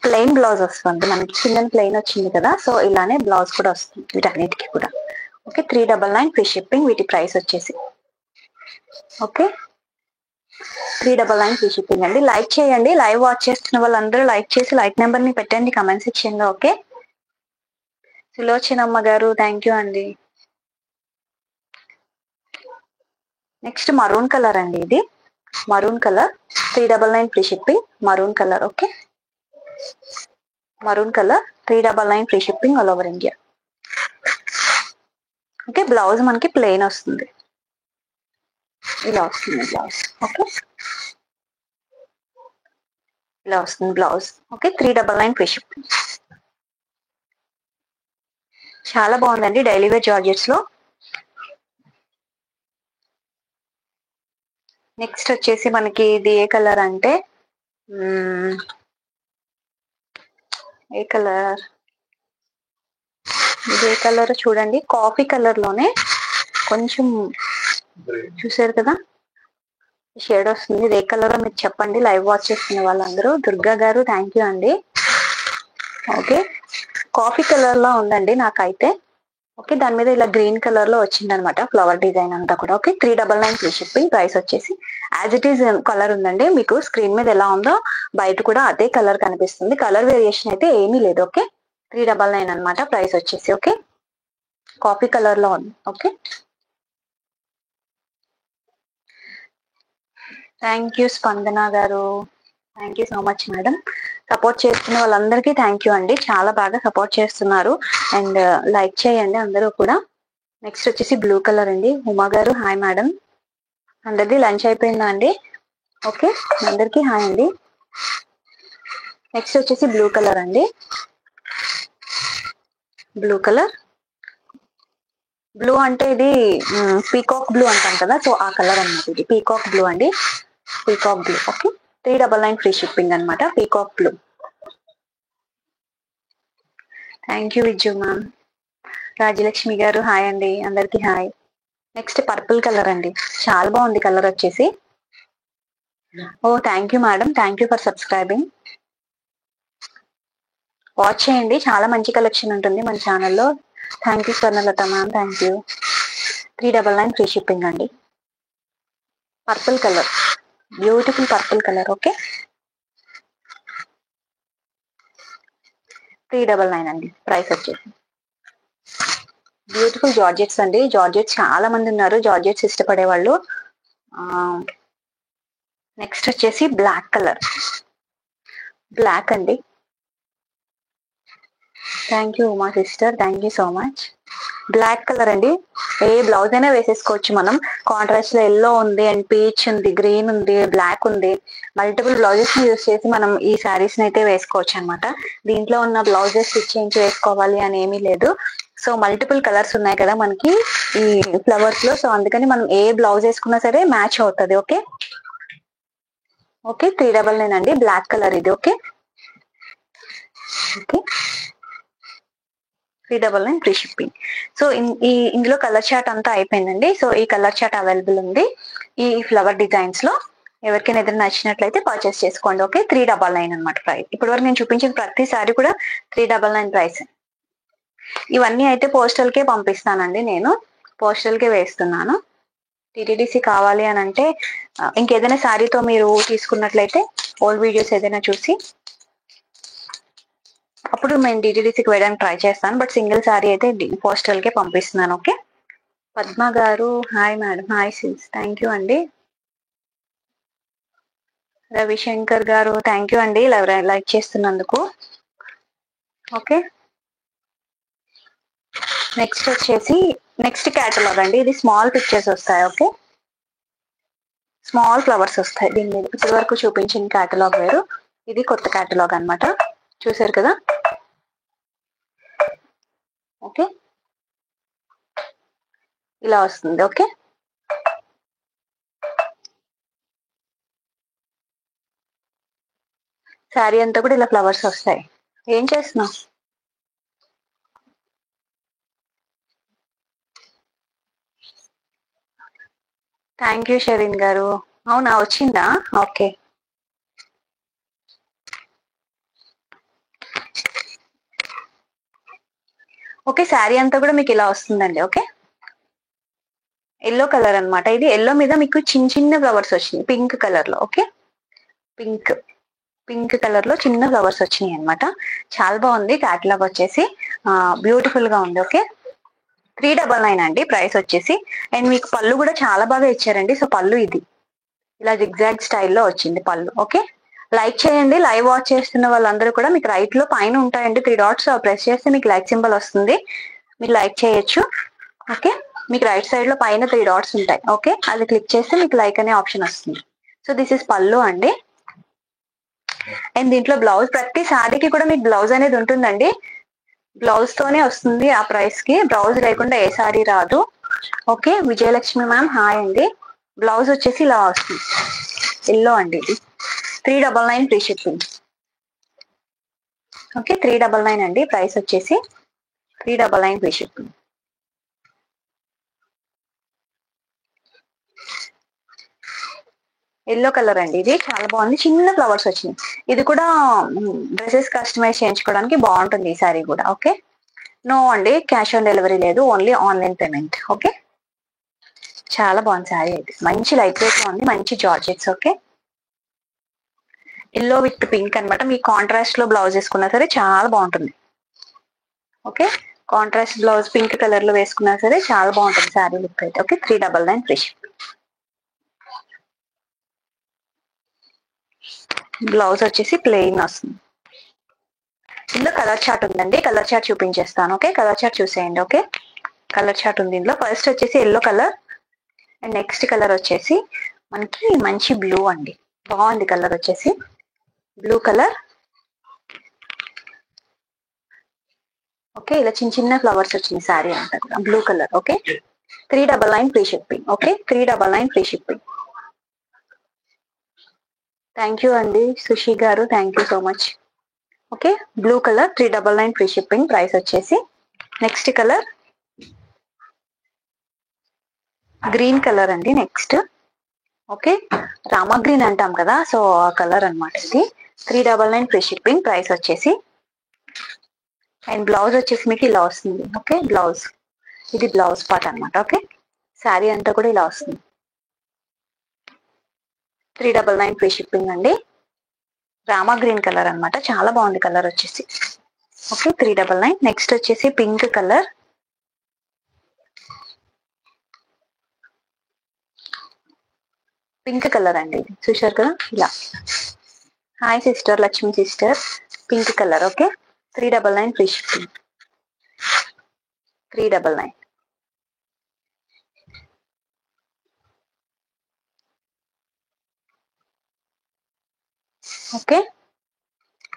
plain blouse వస్తుంది మనకి, కింద ప్లెయిన్ వచ్చింది కదా, సో ఇలానే బ్లౌజ్ కూడా వస్తుంది వీటన్నిటికీ కూడా. Okay, 399 free shipping. వీటి ప్రైస్ వచ్చేసి ఓకే 399 ఫ్రీ షిప్పింగ్ అండి. లైక్ చేయండి, లైవ్ వాచ్ చేస్తున్న వాళ్ళందరూ లైక్ చేసి లైక్ నెంబర్ ని పెట్టండి కమెంట్ సెక్షన్ లో. ఓకే, సులోచనమ్మ గారు థ్యాంక్ యూ అండి. నెక్స్ట్ మరూన్ కలర్ అండి, ఇది maroon colour 399 free shipping. Maroon colour okay, maroon colour 399 free shipping all over India. Okay, blouse మనకి ప్లెయిన్ వస్తుంది, ఇలా వస్తుంది బ్లౌజ్. ఓకే, ఇలా వస్తుంది బ్లౌజ్. Okay, 399 free shipping. చాలా బాగుందండి డైలీ వేర్ జార్జెట్స్ లో. నెక్స్ట్ వచ్చేసి మనకి ఇది ఏ కలర్ అంటే ఏ కలర్, ఇది ఏ కలర్ చూడండి, కాఫీ కలర్ లోనే కొంచెం చూసారు కదా షేడ్ వస్తుంది. ఇది ఏ కలర్ మీరు చెప్పండి లైవ్ వాచ్ చేస్తున్న వాళ్ళందరూ. దుర్గా గారు థ్యాంక్ యూ అండి. ఓకే, కాఫీ కలర్ లో ఉందండి నాకైతే. ఓకే, దాని మీద ఇలా గ్రీన్ కలర్ లో వచ్చింది అనమాట ఫ్లవర్ డిజైన్ అంతా కూడా. Okay, 399 free shipping. ప్రైస్ వచ్చేసి యాజ్ ఇట్ ఈస్ కలర్ ఉందండి, మీకు స్క్రీన్ మీద ఎలా ఉందో బయట కూడా అదే కలర్ కనిపిస్తుంది, కలర్ వేరియేషన్ అయితే ఏమీ లేదు. ఓకే, 399 అనమాట ప్రైస్ వచ్చేసి. ఓకే, కాఫీ కలర్ లో ఉంది. ఓకే, థ్యాంక్ యూ స్పందన గారు, thank you so much madam. Support చేస్తున్న వాళ్ళందరికీ థ్యాంక్ యూ అండి, చాలా బాగా సపోర్ట్ చేస్తున్నారు. అండ్ లైక్ చేయండి అందరూ కూడా. నెక్స్ట్ వచ్చేసి బ్లూ కలర్ అండి. ఉమా గారు హాయ్ మేడం, అందరిది లంచ్ అయిపోయిందా అండి? ఓకే, అందరికీ హాయ్ అండి. నెక్స్ట్ వచ్చేసి బ్లూ కలర్ అండి, బ్లూ కలర్. బ్లూ అంటే ఇది పీకాక్ బ్లూ అంటాం కదా, సో ఆ కలర్ అన్నమాట. ఇది పీకాక్ బ్లూ అండి, peacock blue. Okay, 399 free shipping అనమాట, peacock blue. Thank you Viju ma'am. Rajalakshmi గారు హాయ్ అండి, అందరికి హాయ్. నెక్స్ట్ పర్పుల్ కలర్ అండి, చాలా బాగుంది కలర్ వచ్చేసి. Oh thank you madam, thank you for subscribing. Watch చేయండి, చాలా మంచి కలెక్షన్ ఉంటుంది మన ఛానల్లో. Thank you Swarnalatha ma'am, thank you. 399 free shipping అండి. Purple colour, beautiful purple colour. Okay, 399 అండి ప్రైస్ వచ్చేసి. బ్యూటిఫుల్ జార్జెట్స్ అండి, జార్జెట్స్ చాలా మంది ఉన్నారు జార్జెట్స్ ఇష్టపడే వాళ్ళు. నెక్స్ట్ వచ్చేసి బ్లాక్ కలర్, బ్లాక్ అండి. Thank you Uma sister, thank you so much. Black colour అండి, ఏ బ్లౌజ్ అయినా వేసేసుకోవచ్చు మనం. కాంట్రాస్ట్ లో ఎల్లో ఉంది, అండ్ పీచ్ ఉంది, గ్రీన్ ఉంది, బ్లాక్ ఉంది. మల్టిపుల్ బ్లౌజెస్ ని యూస్ చేసి మనం ఈ శారీస్ ని అయితే వేసుకోవచ్చు అనమాట. దీంట్లో ఉన్న బ్లౌజెస్ స్టిచ్ చేయించి వేసుకోవాలి అని ఏమీ లేదు. సో మల్టిపుల్ కలర్స్ ఉన్నాయి కదా మనకి ఈ ఫ్లవర్స్ లో, సో అందుకని మనం ఏ బ్లౌజ్ వేసుకున్నా సరే మ్యాచ్ అవుతుంది. ఓకే, ఓకే 399 అండి, బ్లాక్ కలర్ ఇది. Okay, okay 399 free shipping. So ఇందులో కలర్ చార్ట్ అంతా అయిపోయిందండి. సో ఈ కలర్ చార్ట్ అవైలబుల్ ఉంది ఈ ఫ్లవర్ డిజైన్స్ లో. ఎవరికైనా ఏదైనా నచ్చినట్లయితే పర్చేస్ చేసుకోండి. ఓకే, 399 అనమాట ప్రైస్. ఇప్పటి వరకు నేను చూపించిన ప్రతి సారీ కూడా 399 ప్రైస్. ఇవన్నీ అయితే పోస్టల్ కే పంపిస్తానండి, నేను పోస్టల్ కే వేస్తున్నాను. టీటీడీసీ కావాలి అని అంటే ఇంకేదైనా శారీతో మీరు తీసుకున్నట్లయితే ఓల్డ్ వీడియోస్ ఏదైనా చూసి అప్పుడు నేను డిటిడిసికి వేయడానికి ట్రై చేస్తాను, బట్ సింగిల్ శారీ అయితే పోస్టల్ కే పంపిస్తున్నాను. ఓకే, పద్మ గారు hi madam, hi sis, thank you అండి. రవిశంకర్ గారు థ్యాంక్ యూ అండి లైక్ చేస్తున్నందుకు. ఓకే, నెక్స్ట్ వచ్చేసి నెక్స్ట్ క్యాటలాగ్ అండి, ఇది స్మాల్ పిక్చర్స్ వస్తాయి. ఓకే, స్మాల్ ఫ్లవర్స్ వస్తాయి దీని మీద. ఇప్పటి వరకు చూపించిన క్యాటలాగ్ వేరు, ఇది కొత్త క్యాటలాగ్ అనమాట. చూసారు కదా. ఓకే, ఇలా వస్తుంది. ఓకే, శారీ అంతా కూడా ఇలా ఫ్లవర్స్ వస్తాయి. ఏం చేస్తున్నావు? థ్యాంక్ యూ షరీన్ గారు. అవునా, వచ్చిందా? ఓకే. ఓకే, శారీ అంతా కూడా మీకు ఇలా వస్తుందండి. ఓకే, ఎల్లో కలర్ అన్నమాట. ఇది ఎల్లో మీద మీకు చిన్న చిన్న ఫ్లవర్స్ వచ్చినాయి పింక్ కలర్ లో. ఓకే, పింక్ పింక్ కలర్ లో చిన్న ఫ్లవర్స్ వచ్చినాయి అన్నమాట. చాలా బాగుంది. క్యాటలాగ్ వచ్చేసి బ్యూటిఫుల్ గా ఉంది. ఓకే, 399 అండి ప్రైస్ వచ్చేసి. అండ్ మీకు పళ్ళు కూడా చాలా బాగా ఇచ్చారండి. సో పళ్ళు ఇది ఇలా జిగ్జాగ్ స్టైల్లో వచ్చింది పళ్ళు. ఓకే, లైక్ చేయండి. లైవ్ వాచ్ చేస్తున్న వాళ్ళందరూ కూడా మీకు రైట్ లో పైన ఉంటాయండి 3 డాట్స్, ప్రెస్ చేస్తే మీకు లైక్ సింబల్ వస్తుంది, మీరు లైక్ చేయొచ్చు. ఓకే, మీకు రైట్ సైడ్ లో పైన 3 డాట్స్ ఉంటాయి. ఓకే, అది క్లిక్ చేస్తే మీకు లైక్ అనే ఆప్షన్ వస్తుంది. సో దిస్ ఇస్ పళ్ళు అండి. అండ్ దీంట్లో బ్లౌజ్, ప్రతి శారీకి కూడా మీకు బ్లౌజ్ అనేది ఉంటుందండి. బ్లౌజ్ తోనే వస్తుంది ఆ ప్రైస్ కి, బ్లౌజ్ లేకుండా ఏ శారీ రాదు. ఓకే, విజయలక్ష్మి మ్యామ్ హాయ్ అండి. బ్లౌజ్ వచ్చేసి ఇలా వస్తుంది, ఎల్లో అండి. ఇది 399 ఫ్రీ షిప్పింగ్. ఓకే, 399 అండి ప్రైస్ వచ్చేసి. 399 ఫ్రీ షిప్పింగ్. ఎల్లో కలర్ అండి, ఇది చాలా బాగుంది. చిన్న ఫ్లవర్స్ వచ్చినాయి. ఇది కూడా డ్రెస్సెస్ కస్టమైజ్ చేయించుకోవడానికి బాగుంటుంది ఈ సారీ కూడా. ఓకే, నో అండి, క్యాష్ ఆన్ డెలివరీ లేదు, ఓన్లీ ఆన్లైన్ పేమెంట్. ఓకే, చాలా బాగుంది శారీ అయితే, మంచి లైట్ వెయిట్ లో ఉంది, మంచి georgettes. Okay, yellow with pink అనమాట. మీ కాంట్రాస్ట్ లో బ్లౌజ్ వేసుకున్నా సరే చాలా బాగుంటుంది. Okay, contrast blouse pink colour లో వేసుకున్నా సరే చాలా బాగుంటుంది శారీ లుక్ అయితే. Okay, 399 free shipping. బ్లౌజ్ వచ్చేసి ప్లెయిన్ వస్తుంది. ఇందులో కలర్ చార్ట్ ఉందండి, కలర్ చార్ట్ చూపించేస్తాను. ఓకే, కలర్ చార్ట్ చూసేయండి. ఓకే, కలర్ చార్ట్ ఉంది ఇందులో. ఫస్ట్ వచ్చేసి yellow colour, and next colour వచ్చేసి మనకి మంచి బ్లూ అండి. బాగుంది కలర్ వచ్చేసి బ్లూ కలర్. ఓకే, ఇలా చిన్న చిన్న ఫ్లవర్స్ వచ్చింది శారీ అంతా కూడా blue colour. Okay, 399 free shipping. Okay, 399 free shipping. Thank you అండి సుషి గారు, thank you so much. Okay, blue colour 399 free shipping price వచ్చేసి. నెక్స్ట్ కలర్ గ్రీన్ కలర్ అండి. నెక్స్ట్ ఓకే, రామా గ్రీన్ అంటాం కదా, సో ఆ కలర్ అనమాట ఇది. 399 ఫ్రీ షిప్పింగ్ ప్రైస్ వచ్చేసి. అండ్ బ్లౌజ్ వచ్చేసి మీకు ఇలా వస్తుంది. ఓకే, బ్లౌజ్ ఇది బ్లౌజ్ పార్ట్ అనమాట. ఓకే, శారీ అంతా కూడా ఇలా వస్తుంది. 399 ఫ్రీ షిప్పింగ్ అండి. రామా గ్రీన్ కలర్ అనమాట, చాలా బాగుంది కలర్ వచ్చేసి. ఓకే, 399. నెక్స్ట్ వచ్చేసి పింక్ కలర్. పింక్ కలర్ అండి, ఇది చూశారు కదా ఇలా. Hi sister, Lakshmi sister. Pink colour. Okay, 399 free shipping. 399. Okay,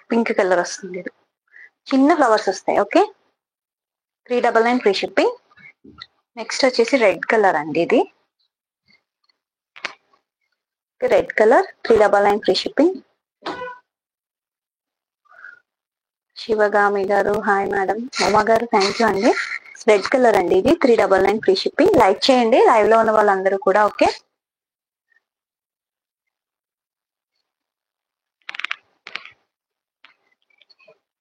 pink colour వస్తుంది, ఇది చిన్న ఫ్లవర్స్ వస్తాయి. Okay, 399 free shipping. నెక్స్ట్ వచ్చేసి రెడ్ కలర్ అండి, ఇది red colour 399 free shipping. Sivagami గారు హాయ్ మేడం. ఉమా గారు థ్యాంక్ యూ అండి. రెడ్ కలర్ అండి, ఇది 399 ఫ్రీ షిప్పింగ్. లైక్ చేయండి లైవ్ లో ఉన్న వాళ్ళందరూ కూడా. Okay,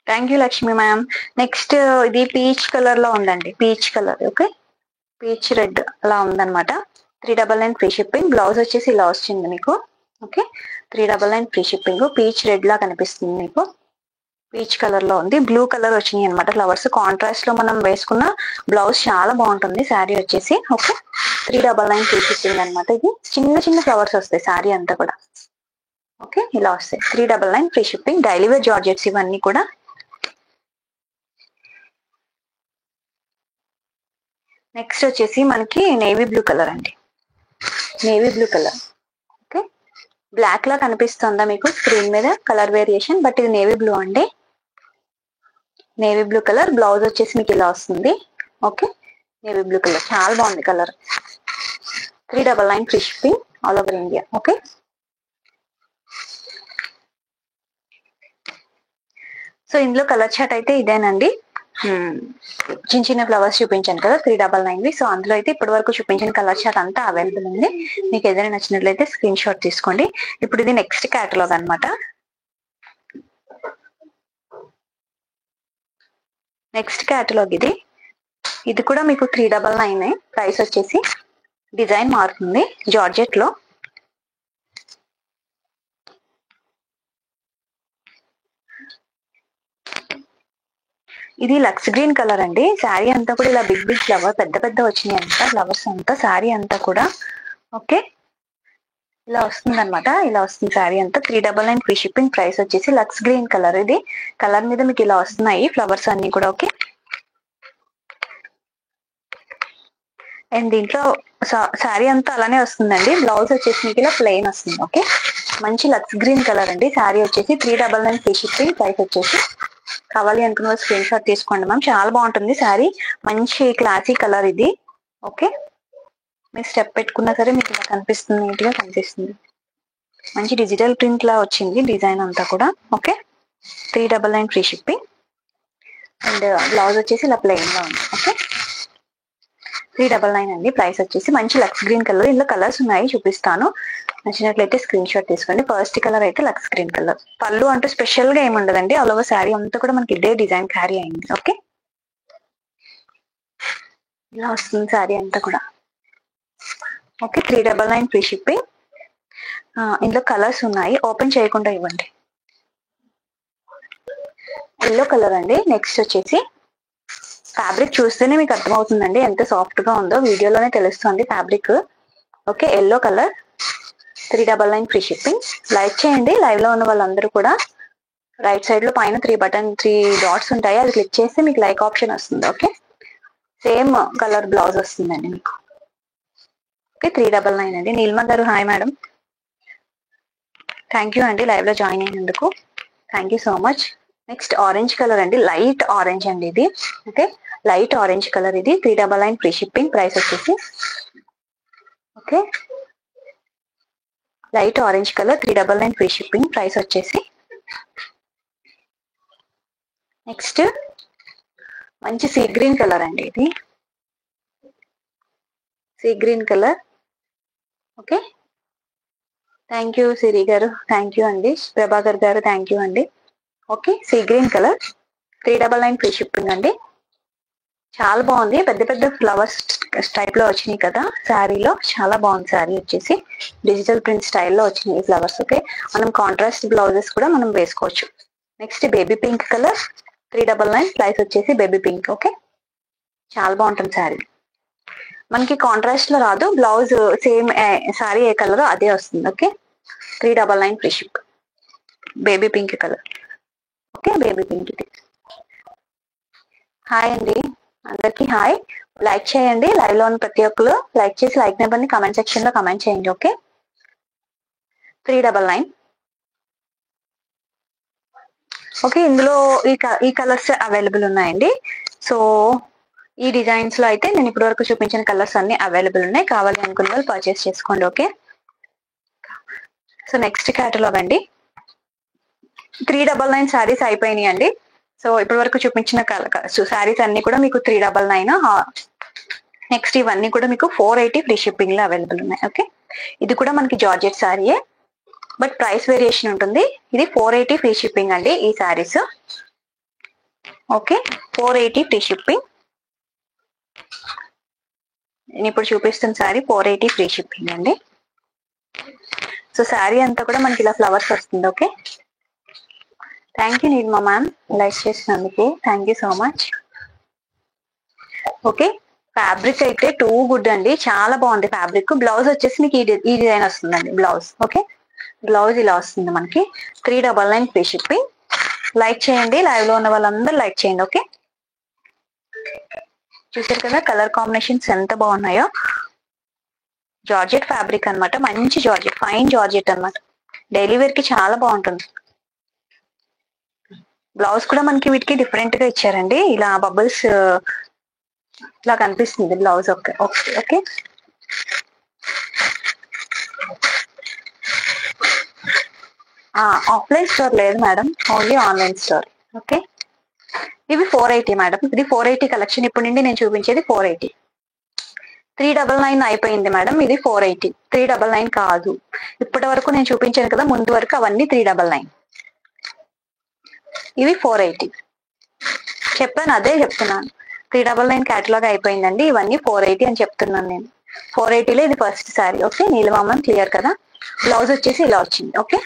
thank you Lakshmi ma'am. Next ఇది పీచ్ కలర్ లో ఉందండి, peach colour. Okay, peach red అలా ఉందన్నమాట. 399 ఫ్రీ షిప్పింగ్. బ్లౌజ్ వచ్చేసి ఇలా వచ్చింది మీకు. Okay, 399 free shipping. Peach red లా కనిపిస్తుంది మీకు, పీచ్ కలర్ లో ఉంది. బ్లూ కలర్ వచ్చినాయి అనమాట ఫ్లవర్స్. కాంట్రాస్ట్ లో మనం వేసుకున్న బ్లౌజ్ చాలా బాగుంటుంది శారీ వచ్చేసి. ఓకే, 399 ఫ్రీ షిప్పింగ్ అనమాట. ఇది చిన్న చిన్న ఫ్లవర్స్ వస్తాయి శారీ అంతా కూడా. ఓకే, ఇలా వస్తాయి. 399 free shipping. Daily wear georgettes ఇవన్నీ కూడా. నెక్స్ట్ వచ్చేసి మనకి నేవీ బ్లూ కలర్ అండి, navy blue colour. Okay, black లా కనిపిస్తుందా మీకు స్క్రీన్ మీద కలర్ వేరియేషన్, బట్ ఇది నేవీ బ్లూ అండి. Navy blue colour. బ్లౌజ్ వచ్చేసి మీకు ఇలా వస్తుంది. ఓకే, నేవీ బ్లూ కలర్ చాలా బాగుంది colour. 399 free shipping all over India. Okay, so ఇందులో కలర్ చార్ట్ అయితే ఇదేనండి. చిన్న చిన్న ఫ్లవర్స్ చూపించాను కదా 399. సో అందులో అయితే ఇప్పటి వరకు చూపించిన కలర్ చార్ట్ అంతా అవైలబుల్ ఉంది. మీకు ఏదైనా నచ్చినట్లయితే స్క్రీన్ షాట్ తీసుకోండి. ఇప్పుడు ఇది నెక్స్ట్ క్యాటలాగ్ అనమాట. నెక్స్ట్ క్యాటలాగ్ ఇది కూడా మీకు 399. ప్రైస్ వచ్చేసి డిజైన్ మారుతుంది జార్జెట్ లో. ఇది లక్స్ గ్రీన్ కలర్ అండి. శారీ అంతా కూడా ఇలా బిగ్ బిగ్ ఫ్లవర్ పెద్ద పెద్ద వచ్చినాయి అంతా ఫ్లవర్స్ అంతా శారీ అంతా కూడా. ఓకే, ఇలా వస్తుంది అనమాట. ఇలా వస్తుంది శారీ అంతా. 399 ఫ్రీ షిప్పింగ్. ప్రైస్ వచ్చేసి లక్స్ గ్రీన్ కలర్. ఇది కలర్ మీద మీకు ఇలా వస్తున్నాయి ఫ్లవర్స్ అన్ని కూడా. ఓకే, అండ్ దీంట్లో శారీ అంతా అలానే వస్తుందండి. బ్లౌజ్ వచ్చేసి మీకు ఇలా ప్లెయిన్ వస్తుంది. ఓకే, మంచి లక్స్ గ్రీన్ కలర్ అండి. శారీ వచ్చేసి 399 ఫ్రీ షిప్పింగ్. ప్రైస్ వచ్చేసి కావాలి అనుకున్న స్క్రీన్ షాట్ తీసుకోండి మ్యామ్. చాలా బాగుంటుంది శారీ, మంచి క్లాసీ కలర్ ఇది. ఓకే, మీరు స్టెప్ పెట్టుకున్నా సరే మీకు ఇలా కనిపిస్తుంది, నీట్ గా కనిపిస్తుంది. మంచి డిజిటల్ ప్రింట్ లా వచ్చింది డిజైన్ అంతా కూడా. Okay, 399 free shipping. And blouse వచ్చేసి ఇలా ప్లెయిన్ గా ఉంది. ఓకే, 399 అండి. ప్రైస్ వచ్చేసి మంచి లక్స్ గ్రీన్ కలర్. ఇందులో కలర్స్ ఉన్నాయి, చూపిస్తాను. నచ్చినట్లయితే స్క్రీన్ షాట్ తీసుకోండి. ఫస్ట్ కలర్ అయితే లక్స్ గ్రీన్ కలర్. పళ్ళు అంటూ స్పెషల్ గా ఏమి ఉండదండి. ఆల్ ఓవర్ శారీ అంతా కూడా మనకి ఇదే డిజైన్ క్యారీ అయింది. ఓకే, ఇలా వస్తుంది శారీ అంతా కూడా. Okay, 399 free shipping. ఇందులో కలర్స్ ఉన్నాయి, ఓపెన్ చేయకుండా ఇవ్వండి. ఎల్లో కలర్ అండి. నెక్స్ట్ వచ్చేసి ఫ్యాబ్రిక్ చూస్తేనే మీకు అర్థమవుతుందండి ఎంత సాఫ్ట్ గా ఉందో, వీడియోలోనే తెలుస్తుంది fabric. Okay, yellow colour. 399 free shipping. Like చేయండి లైవ్ లో ఉన్న వాళ్ళందరూ కూడా. రైట్ సైడ్ లో పైన 3 డాట్స్ ఉంటాయి, అది క్లిక్ చేస్తే మీకు లైక్ ఆప్షన్ వస్తుంది. ఓకే, సేమ్ కలర్ బ్లౌజ్ వస్తుందండి మీకు. ఓకే, 399 అండి. నీల్మ గారు హాయ్ మేడం, థ్యాంక్ యూ అండి లైవ్ లో జాయిన్ అయినందుకు. Thank you so much. Next orange colour అండి, లైట్ ఆరెంజ్ అండి ఇది. ఓకే, లైట్ ఆరెంజ్ కలర్ ఇది. 399 ఫ్రీ షిప్పింగ్. ప్రైస్ వచ్చేసి okay, light orange colour 399 free shipping. Price వచ్చేసి నెక్స్ట్ మంచి సీ గ్రీన్ కలర్ అండి ఇది. Sea green colour. Okay, thank you సిరి గారు, థ్యాంక్ యూ అండి. ప్రభాకర్ గారు థ్యాంక్ యూ అండి. Okay, sea green colour 399 free shipping అండి. చాలా బాగుంది, పెద్ద పెద్ద ఫ్లవర్స్ టైప్ లో వచ్చినాయి కదా శారీలో. చాలా బాగుంది శారీ వచ్చేసి డిజిటల్ ప్రింట్ స్టైల్లో వచ్చినాయి ఫ్లవర్స్. ఓకే, మనం కాంట్రాస్ట్ బ్లౌజెస్ కూడా మనం వేసుకోవచ్చు. Next baby pink colour 399. Price వచ్చేసి బేబీ పింక్. ఓకే, చాలా బాగుంటుంది శారీ. మనకి కాంట్రాస్ట్ లో రాదు, బ్లౌజ్ సేమ్ శారీ ఏ కలర్ అదే వస్తుంది. Okay, 399 free ship. Baby pink colour. Okay, baby pink ఇది. హాయ్ అండి అందరికి హాయ్. లైక్ చేయండి లైవ్ లో ఉన్న ప్రతి ఒక్కరు. లైక్ చేసి లైక్ నెంబర్ ని కమెంట్ సెక్షన్ లో కమెంట్ చేయండి. ఓకే, 399. ఓకే, ఇందులో ఈ కలర్స్ అవైలబుల్ ఉన్నాయండి. సో ఈ డిజైన్స్ లో అయితే నేను ఇప్పటి వరకు చూపించిన కలర్స్ అన్ని అవైలబుల్ ఉన్నాయి. కావాలి అనుకున్న వాళ్ళు పర్చేస్ చేసుకోండి. ఓకే, సో నెక్స్ట్ కేటలాగ్ అండి. 399 శారీస్ అయిపోయినాయి అండి. సో ఇప్పటి వరకు చూపించిన శారీస్ అన్ని కూడా మీకు 399. నెక్స్ట్ ఇవన్నీ కూడా మీకు 480 ఫ్రీ షిప్పింగ్ లో అవైలబుల్ ఉన్నాయి. ఓకే, ఇది కూడా మనకి జార్జెట్ శారీయే, బట్ ప్రైస్ వేరియేషన్ ఉంటుంది. ఇది 480 ఫ్రీ షిప్పింగ్ అండి ఈ శారీస్. Okay, 480 free shipping. నేను ఇప్పుడు చూపిస్తున్న శారీ 480 ఫ్రీ షిప్పింగ్ అండి. సో శారీ అంతా కూడా మనకి ఇలా ఫ్లవర్స్ వస్తుంది. ఓకే, థ్యాంక్ యూ నీడ్ మా మ్యామ్ లైక్ చేసినందుకు. Thank you so much. Okay, fabric అయితే టూ గుడ్ అండి, చాలా బాగుంది ఫ్యాబ్రిక్. బ్లౌజ్ వచ్చేసి మీకు ఈ డిజైన్ వస్తుందండి బ్లౌజ్. ఓకే, బ్లౌజ్ ఇలా వస్తుంది మనకి. 399 ఫ్రీ షిప్పింగ్. లైక్ చేయండి లైవ్ లో ఉన్న వాళ్ళందరూ లైక్ చేయండి. ఓకే, చూసారు కదా కలర్ కాంబినేషన్స్ ఎంత బాగున్నాయో. జార్జెట్ ఫ్యాబ్రిక్ అనమాట, మంచి జార్జెట్, ఫైన్ జార్జెట్ అనమాట. డైలీ వేర్ కి చాలా బాగుంటుంది. బ్లౌజ్ కూడా మనకి వీటికి డిఫరెంట్ గా ఇచ్చారండి, ఇలా బబుల్స్ ఇలా కనిపిస్తుంది blouse. Okay okay okay, offline store లేదు madam, only online store. Okay, ఇవి 480 మేడం. ఇది 480 కలెక్షన్. ఇప్పుడు నుండి నేను చూపించేది 480. 399 అయిపోయింది మేడం. ఇది 480. 399 కాదు. ఇప్పటి వరకు నేను చూపించాను కదా ముందు వరకు, అవన్నీ 399. ఇవి 480. చెప్పాను, అదే చెప్తున్నాను. 399 క్యాటలాగ్ అయిపోయిందండి. ఇవన్నీ 480 అని చెప్తున్నాను నేను. 480లో ఇది ఫస్ట్ శారీ. ఓకే, నీలమామన్ క్లియర్ కదా. బ్లౌజ్ వచ్చేసి ఇలా వచ్చింది. ఓకే,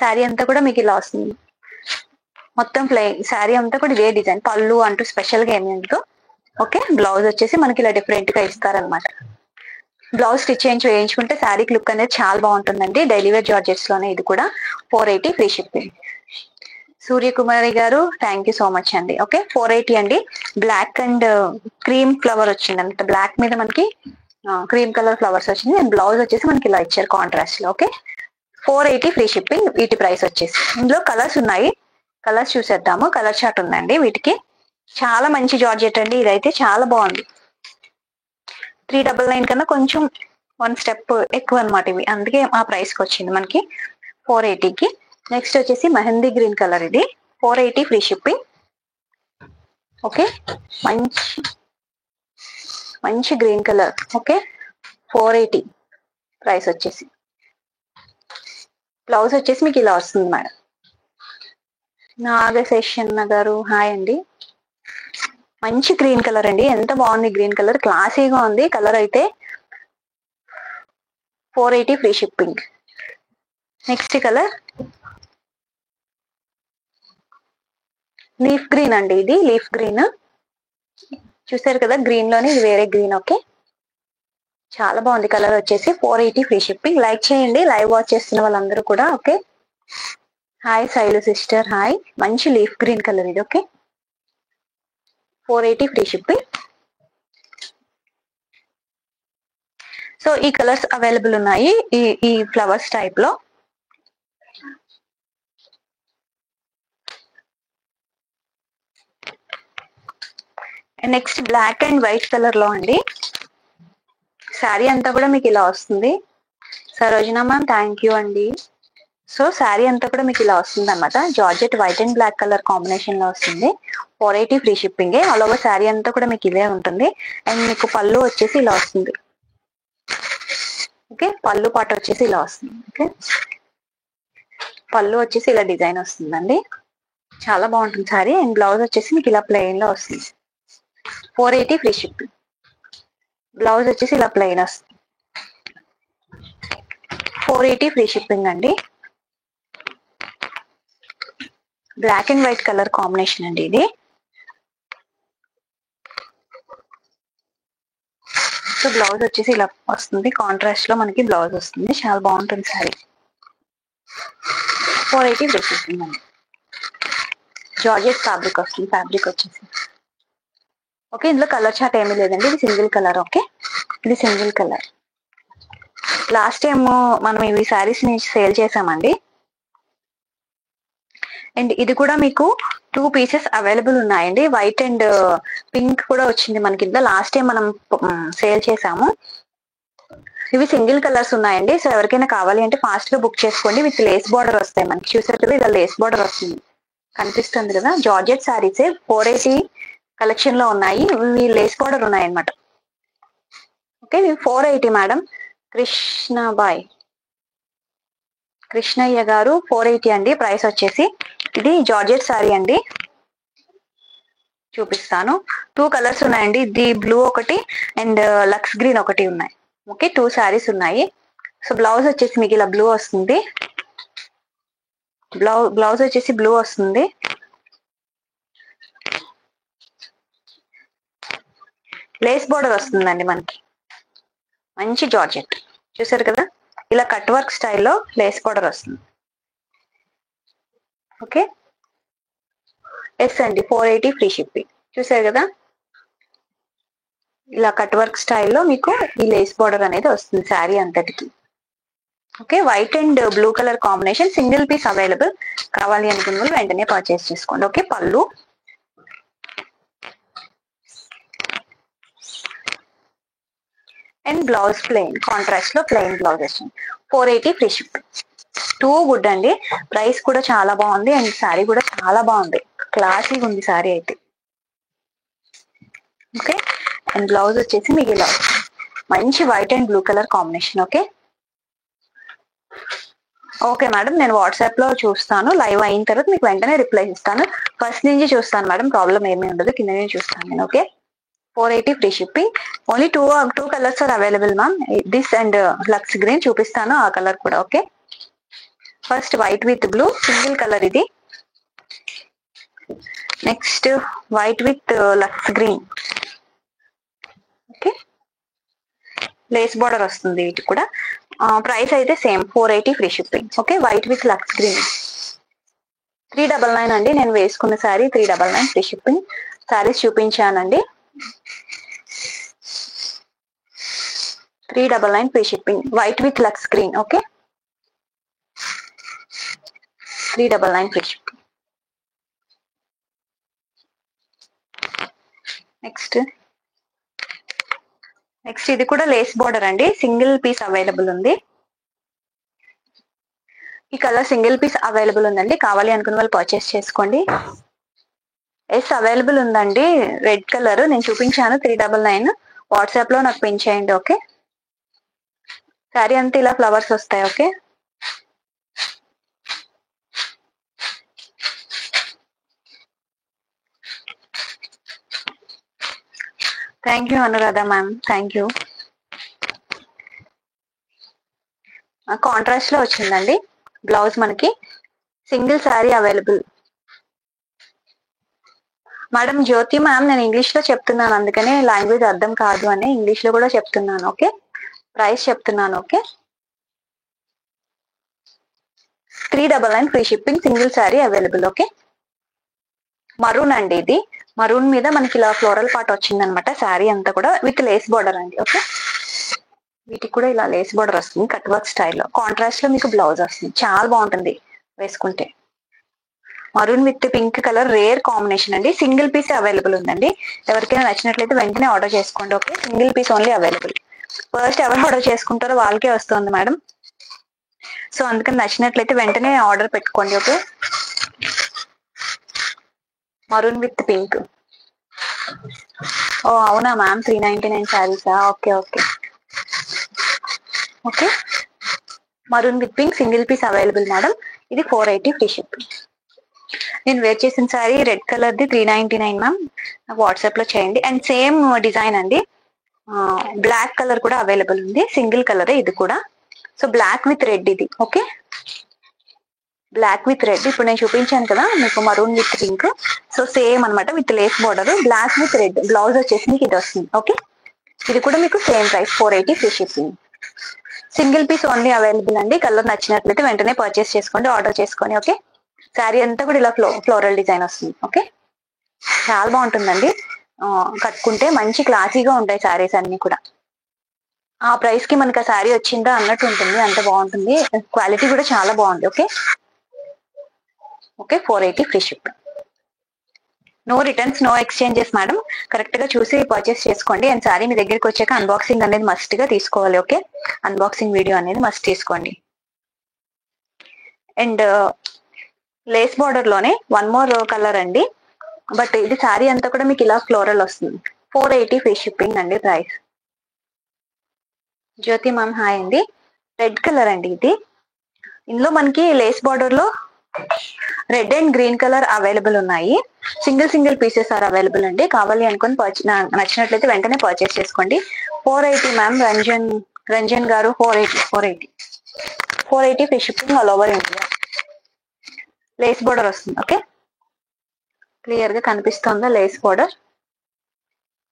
శారీ అంతా కూడా మీకు ఇలా వస్తుంది. మొత్తం ప్లెయిన్ శారీ అంతా కూడా ఇదే డిజైన్. పళ్ళు అంటూ స్పెషల్ గా ఏమి ఉండదు. ఓకే, బ్లౌజ్ వచ్చేసి మనకి ఇలా డిఫరెంట్ గా ఇస్తారనమాట. బ్లౌజ్ స్టిచ్ చేయించుకుంటే శారీకి లుక్ అనేది చాలా బాగుంటుందండి. డైలీ వేర్ జార్జెట్స్ లోనే ఇది కూడా. 480 ఫ్రీ షిప్పింగ్. సూర్యకుమారి గారు థ్యాంక్ యూ సో మచ్ అండి. ఓకే, 480 అండి. బ్లాక్ అండ్ క్రీమ్ ఫ్లవర్ వచ్చింది అంత. బ్లాక్ మీద మనకి క్రీమ్ కలర్ ఫ్లవర్స్ వచ్చింది. అండ్ బ్లౌజ్ వచ్చేసి మనకి ఇలా ఇచ్చారు కాంట్రాస్ట్ లో. Okay, 480 free shipping. వీటి ప్రైస్ వచ్చేసి, ఇందులో కలర్స్ ఉన్నాయి, కలర్స్ చూసేద్దాము. కలర్ చార్ట్ ఉందండి వీటికి. చాలా మంచి జార్జెట్ అండి. ఇదైతే చాలా బాగుంది. 399 కన్నా కొంచెం 1 స్టెప్ ఎక్కువ అనమాట ఇవి, అందుకే ఆ ప్రైస్ కి వచ్చింది మనకి 480కి. నెక్స్ట్ వచ్చేసి మెహందీ గ్రీన్ కలర్. ఇది 480 ఫ్రీ షిప్పింగ్. ఓకే, మంచి మంచి గ్రీన్ కలర్. ఓకే, 480 ప్రైస్ వచ్చేసి. బ్లౌజ్ వచ్చేసి మీకు ఇలా వస్తుంది మేడం. నాగశేషన్న గారు హాయ్ అండి. మంచి గ్రీన్ కలర్ అండి. ఎంత బాగుంది గ్రీన్ కలర్, క్లాసీగా ఉంది కలర్ అయితే. 480 free shipping. Next colour leaf green అండి. ఇది లీఫ్ గ్రీన్ చూసారు కదా, గ్రీన్ లోనే ఇది వేరే గ్రీన్. ఓకే, చాలా బాగుంది కలర్ వచ్చేసి. 480 ఫ్రీ షిప్పింగ్. లైక్ చేయండి లైవ్ వాచ్ చేస్తున్న వాళ్ళందరూ కూడా. Okay, hi Shailu sister hi. మంచి లీఫ్ గ్రీన్ కలర్ ఇది. Okay, 480 free shipping. సో ఈ కలర్స్ అవైలబుల్ ఉన్నాయి ఈ ఫ్లవర్స్ టైప్ లో. Next black and white colour లో అండి. శారీ అంతా కూడా మీకు ఇలా వస్తుంది. సరోజన మ్యామ్ థ్యాంక్ యూ అండి. సో శారీ అంతా కూడా మీకు ఇలా వస్తుంది అనమాట. Georgette white and black colour combination లో వస్తుంది. 480 free shipping. All over sari అంతా కూడా మీకు ఇదే ఉంటుంది. అండ్ మీకు పళ్ళు వచ్చేసి ఇలా వస్తుంది. ఓకే, పళ్ళు పాట వచ్చేసి ఇలా వస్తుంది. ఓకే, పళ్ళు వచ్చేసి ఇలా డిజైన్ వస్తుందండి. చాలా బాగుంటుంది శారీ. అండ్ బ్లౌజ్ వచ్చేసి మీకు ఇలా ప్లెయిన్ లో వస్తుంది. 480 ఫ్రీ షిప్పింగ్. బ్లౌజ్ వచ్చేసి ఇలా ప్లెయిన్ వస్తుంది. 480 ఫ్రీ షిప్పింగ్ అండి. Black and white colour combination అండి ఇది. సో బ్లౌజ్ వచ్చేసి ఇలా వస్తుంది. కాంట్రాస్ట్ లో మనకి బ్లౌజ్ వస్తుంది. చాలా బాగుంటుంది సారీ. 480 ఫ్రీ షిప్పింగ్ అండి. జార్జెట్ ఫ్యాబ్రిక్ వస్తుంది. ఫ్యాబ్రిక్ వచ్చేసి ఓకే. ఇందులో కలర్ చార్ట్ ఏమీ లేదండి. ఇది సింగిల్ కలర్. ఓకే, ఇది సింగిల్ కలర్. లాస్ట్ టైం మనం ఇవి శారీస్ ని సేల్ చేసామండి. అండ్ ఇది కూడా మీకు 2 పీసెస్ అవైలబుల్ ఉన్నాయండి. వైట్ అండ్ పింక్ కూడా వచ్చింది మనకి. ఇందులో లాస్ట్ టైం మనం సేల్ చేసాము. ఇవి సింగిల్ కలర్స్ ఉన్నాయండి. సో ఎవరికైనా కావాలి అంటే ఫాస్ట్ గా బుక్ చేసుకోండి. విత్ లేస్ బార్డర్ వస్తాయి మనకి. చూసారు కదా, ఇలా లేస్ బార్డర్ వస్తుంది, కనిపిస్తుంది కదా. జార్జెట్ శారీసే 480 కలెక్షన్ లో ఉన్నాయి. ఇవి లేస్ బార్డర్ ఉన్నాయి అనమాట. ఓకే, ఇవి 480 మేడం. కృష్ణబాయ్ కృష్ణయ్య గారు 480 అండి ప్రైస్ వచ్చేసి. ఇది జార్జెట్ శారీ అండి. చూపిస్తాను. 2 కలర్స్ ఉన్నాయండి. ఇది బ్లూ ఒకటి అండ్ లక్స్ గ్రీన్ ఒకటి ఉన్నాయి. ఓకే, 2 శారీస్ ఉన్నాయి. సో బ్లౌజ్ వచ్చేసి మీకు ఇలా బ్లూ వస్తుంది. బ్లౌజ్ వచ్చేసి బ్లూ వస్తుంది. లేస్ బోర్డర్ వస్తుందండి మనకి. మంచి జార్జెట్ చూసారు కదా, ఇలా కట్ వర్క్ స్టైల్లో లేస్ బోర్డర్ వస్తుంది. ఓకే, ఎస్ అండి. 480 ఫ్రీ షిప్పింగ్. చూసారు కదా, ఇలా కట్ వర్క్ స్టైల్లో మీకు ఈ లేస్ బోర్డర్ అనేది వస్తుంది శారీ అంతటికి. Okay, white and blue colour combination. Single piece available. కావాలి అనుకున్న వాళ్ళు వెంటనే పర్చేస్ చేసుకోండి. Okay, pallu and blouse plain contrast లో ప్లెయిన్ బ్లౌజ్ వచ్చింది. 480 ఫ్రీ షిప్పింగ్. టూ గుడ్ అండి. ప్రైస్ కూడా చాలా బాగుంది అండ్ శారీ కూడా చాలా బాగుంది, క్లాసీగా ఉంది శారీ అయితే. ఓకే, అండ్ బ్లౌజ్ వచ్చేసి మీకు ఇలా మంచి white and blue colour combination. Okay okay madam, నేను వాట్సాప్ లో చూస్తాను, లైవ్ అయిన తర్వాత మీకు వెంటనే రిప్లై ఇస్తాను. ఫస్ట్ నుంచి చూస్తాను మేడం, ప్రాబ్లం ఏమీ ఉండదు, కింద నుంచి చూస్తాను నేను. Okay, 480 free shipping. Only two colours are available ma'am, this and lux green చూపిస్తాను, ఆ కలర్ కూడా. Okay, first white with blue single colour ఇది. Next white with lux green. Okay, lace border వస్తుంది వీటి కూడా. ప్రైస్ అయితే same 480 free shipping. Okay, white with lux green 399 అండి. నేను వేసుకున్న శారీ 399 ఫ్రీ షిప్పింగ్. శారీస్ చూపించానండి, 399 free shipping. White with lux green. Okay, 399 free shipping. Next ఇది కూడా లేస్ బార్డర్ అండి, సింగిల్ పీస్ అవైలబుల్ ఉంది. ఈ కలర్ సింగిల్ పీస్ అవైలబుల్ ఉందండి, కావాలి అనుకున్న వాళ్ళు పర్చేస్ చేసుకోండి. ఎస్ అవైలబుల్ ఉందండి, రెడ్ కలర్ నేను చూపించాను 399. వాట్సాప్ లో నాకు పిన్ చేయండి. ఓకే, శారీ అంతా ఇలా ఫ్లవర్స్ వస్తాయి. Okay, thank you Anuradha ma'am, thank you. Contrast లో వచ్చిందండి బ్లౌజ్, మనకి సింగిల్ శారీ అవైలబుల్. మేడం జ్యోతి మ్యామ్, నేను ఇంగ్లీష్ లో చెప్తున్నాను, అందుకనే లాంగ్వేజ్ అర్థం కాదు అని ఇంగ్లీష్ లో కూడా చెప్తున్నాను. ఓకే, ప్రైస్ చెప్తున్నాను. Okay, 399 free shipping, single sari available. Okay, maroon అండి ఇది, మరూన్ మీద మనకి ఇలా ఫ్లోరల్ పార్ట్ వచ్చిందనమాట, శారీ అంతా కూడా విత్ లేస్ బార్డర్ అండి. ఓకే, వీటికి కూడా ఇలా లేస్ బార్డర్ వస్తుంది, కట్ వర్క్ స్టైల్లో. కాంట్రాస్ట్ లో మీకు బ్లౌజ్ వస్తుంది, చాలా బాగుంటుంది వేసుకుంటే. Maroon with pink colour rare combination అండి, సింగిల్ పీస్ అవైలబుల్ ఉందండి. ఎవరికైనా నచ్చినట్లయితే వెంటనే ఆర్డర్ చేసుకోండి. Okay, single piece only available. First ఎవరు ఆర్డర్ చేసుకుంటారో వాళ్ళకే వస్తుంది మేడం, సో అందుకని నచ్చినట్లయితే వెంటనే ఆర్డర్ పెట్టుకోండి. Okay, maroon with pink. ఓ అవునా మ్యామ్, 399 శారీసా? Okay okay okay, maroon with pink single piece available madam. ఇది 480 ఫ్రీ షిప్పింగ్. నేను వేర్ చేసిన శారీ రెడ్ కలర్ ది 399 మ్యామ్, నాకు వాట్సాప్ లో చేయండి. అండ్ సేమ్ డిజైన్ అండి, బ్లాక్ కలర్ కూడా అవైలబుల్ ఉంది, సింగిల్ కలర్ ఇది కూడా. సో బ్లాక్ విత్ రెడ్ ఇది. ఓకే, బ్లాక్ విత్ రెడ్, ఇప్పుడు నేను చూపించాను కదా మీకు maroon with pink, so same అనమాట, with lace border, black with red. Blouse వచ్చేసి మీకు ఇది వస్తుంది. ఓకే, ఇది కూడా మీకు same price 480 free shipping. Single piece only available అండి, కలర్ నచ్చినట్లయితే వెంటనే పర్చేస్ చేసుకోండి, ఆర్డర్ చేసుకోండి. ఓకే, శారీ అంతా కూడా ఇలా ఫ్లోరల్ డిజైన్ వస్తుంది. ఓకే, చాలా బాగుంటుందండి, కట్టుకుంటే మంచి క్లాసీగా ఉంటాయి శారీస్ అన్ని కూడా. ఆ ప్రైస్ కి మనకి ఆ శారీ వచ్చిందా అన్నట్టు ఉంటుంది, అంత బాగుంటుంది, క్వాలిటీ కూడా చాలా బాగుంది. Okay okay, 480 free ship. No returns, no exchanges madam, correct గా చూసి పర్చేస్ చేసుకోండి. అండ్ శారీ మీ దగ్గరికి వచ్చాక అన్బాక్సింగ్ అనేది మస్ట్ గా తీసుకోవాలి. ఓకే, అన్బాక్సింగ్ వీడియో అనేది మస్ట్ తీసుకోండి. అండ్ లేస్ బార్డర్ లోనే వన్ మోర్ కలర్ అండి, బట్ ఇది శారీ అంతా కూడా మీకు ఇలా ఫ్లోరల్ వస్తుంది. 480 ఫ్రీ షిప్పింగ్ అండి ప్రైస్. జ్యోతి మ్యామ్ హాయ్ అండి, రెడ్ కలర్ అండి ఇది. ఇందులో మనకి లేస్ బార్డర్ లో red and green colour available ఉన్నాయి, సింగిల్ పీసెస్ ఆర్ అవైలబుల్ అండి. కావాలి అనుకుని నచ్చినట్లయితే వెంటనే పర్చేస్ చేసుకోండి. 480 మ్యామ్, రంజన్ గారు 480 free shipping all over India. Lace border వస్తుంది. ఓకే, క్లియర్ గా కనిపిస్తుందా లేస్ బార్డర్?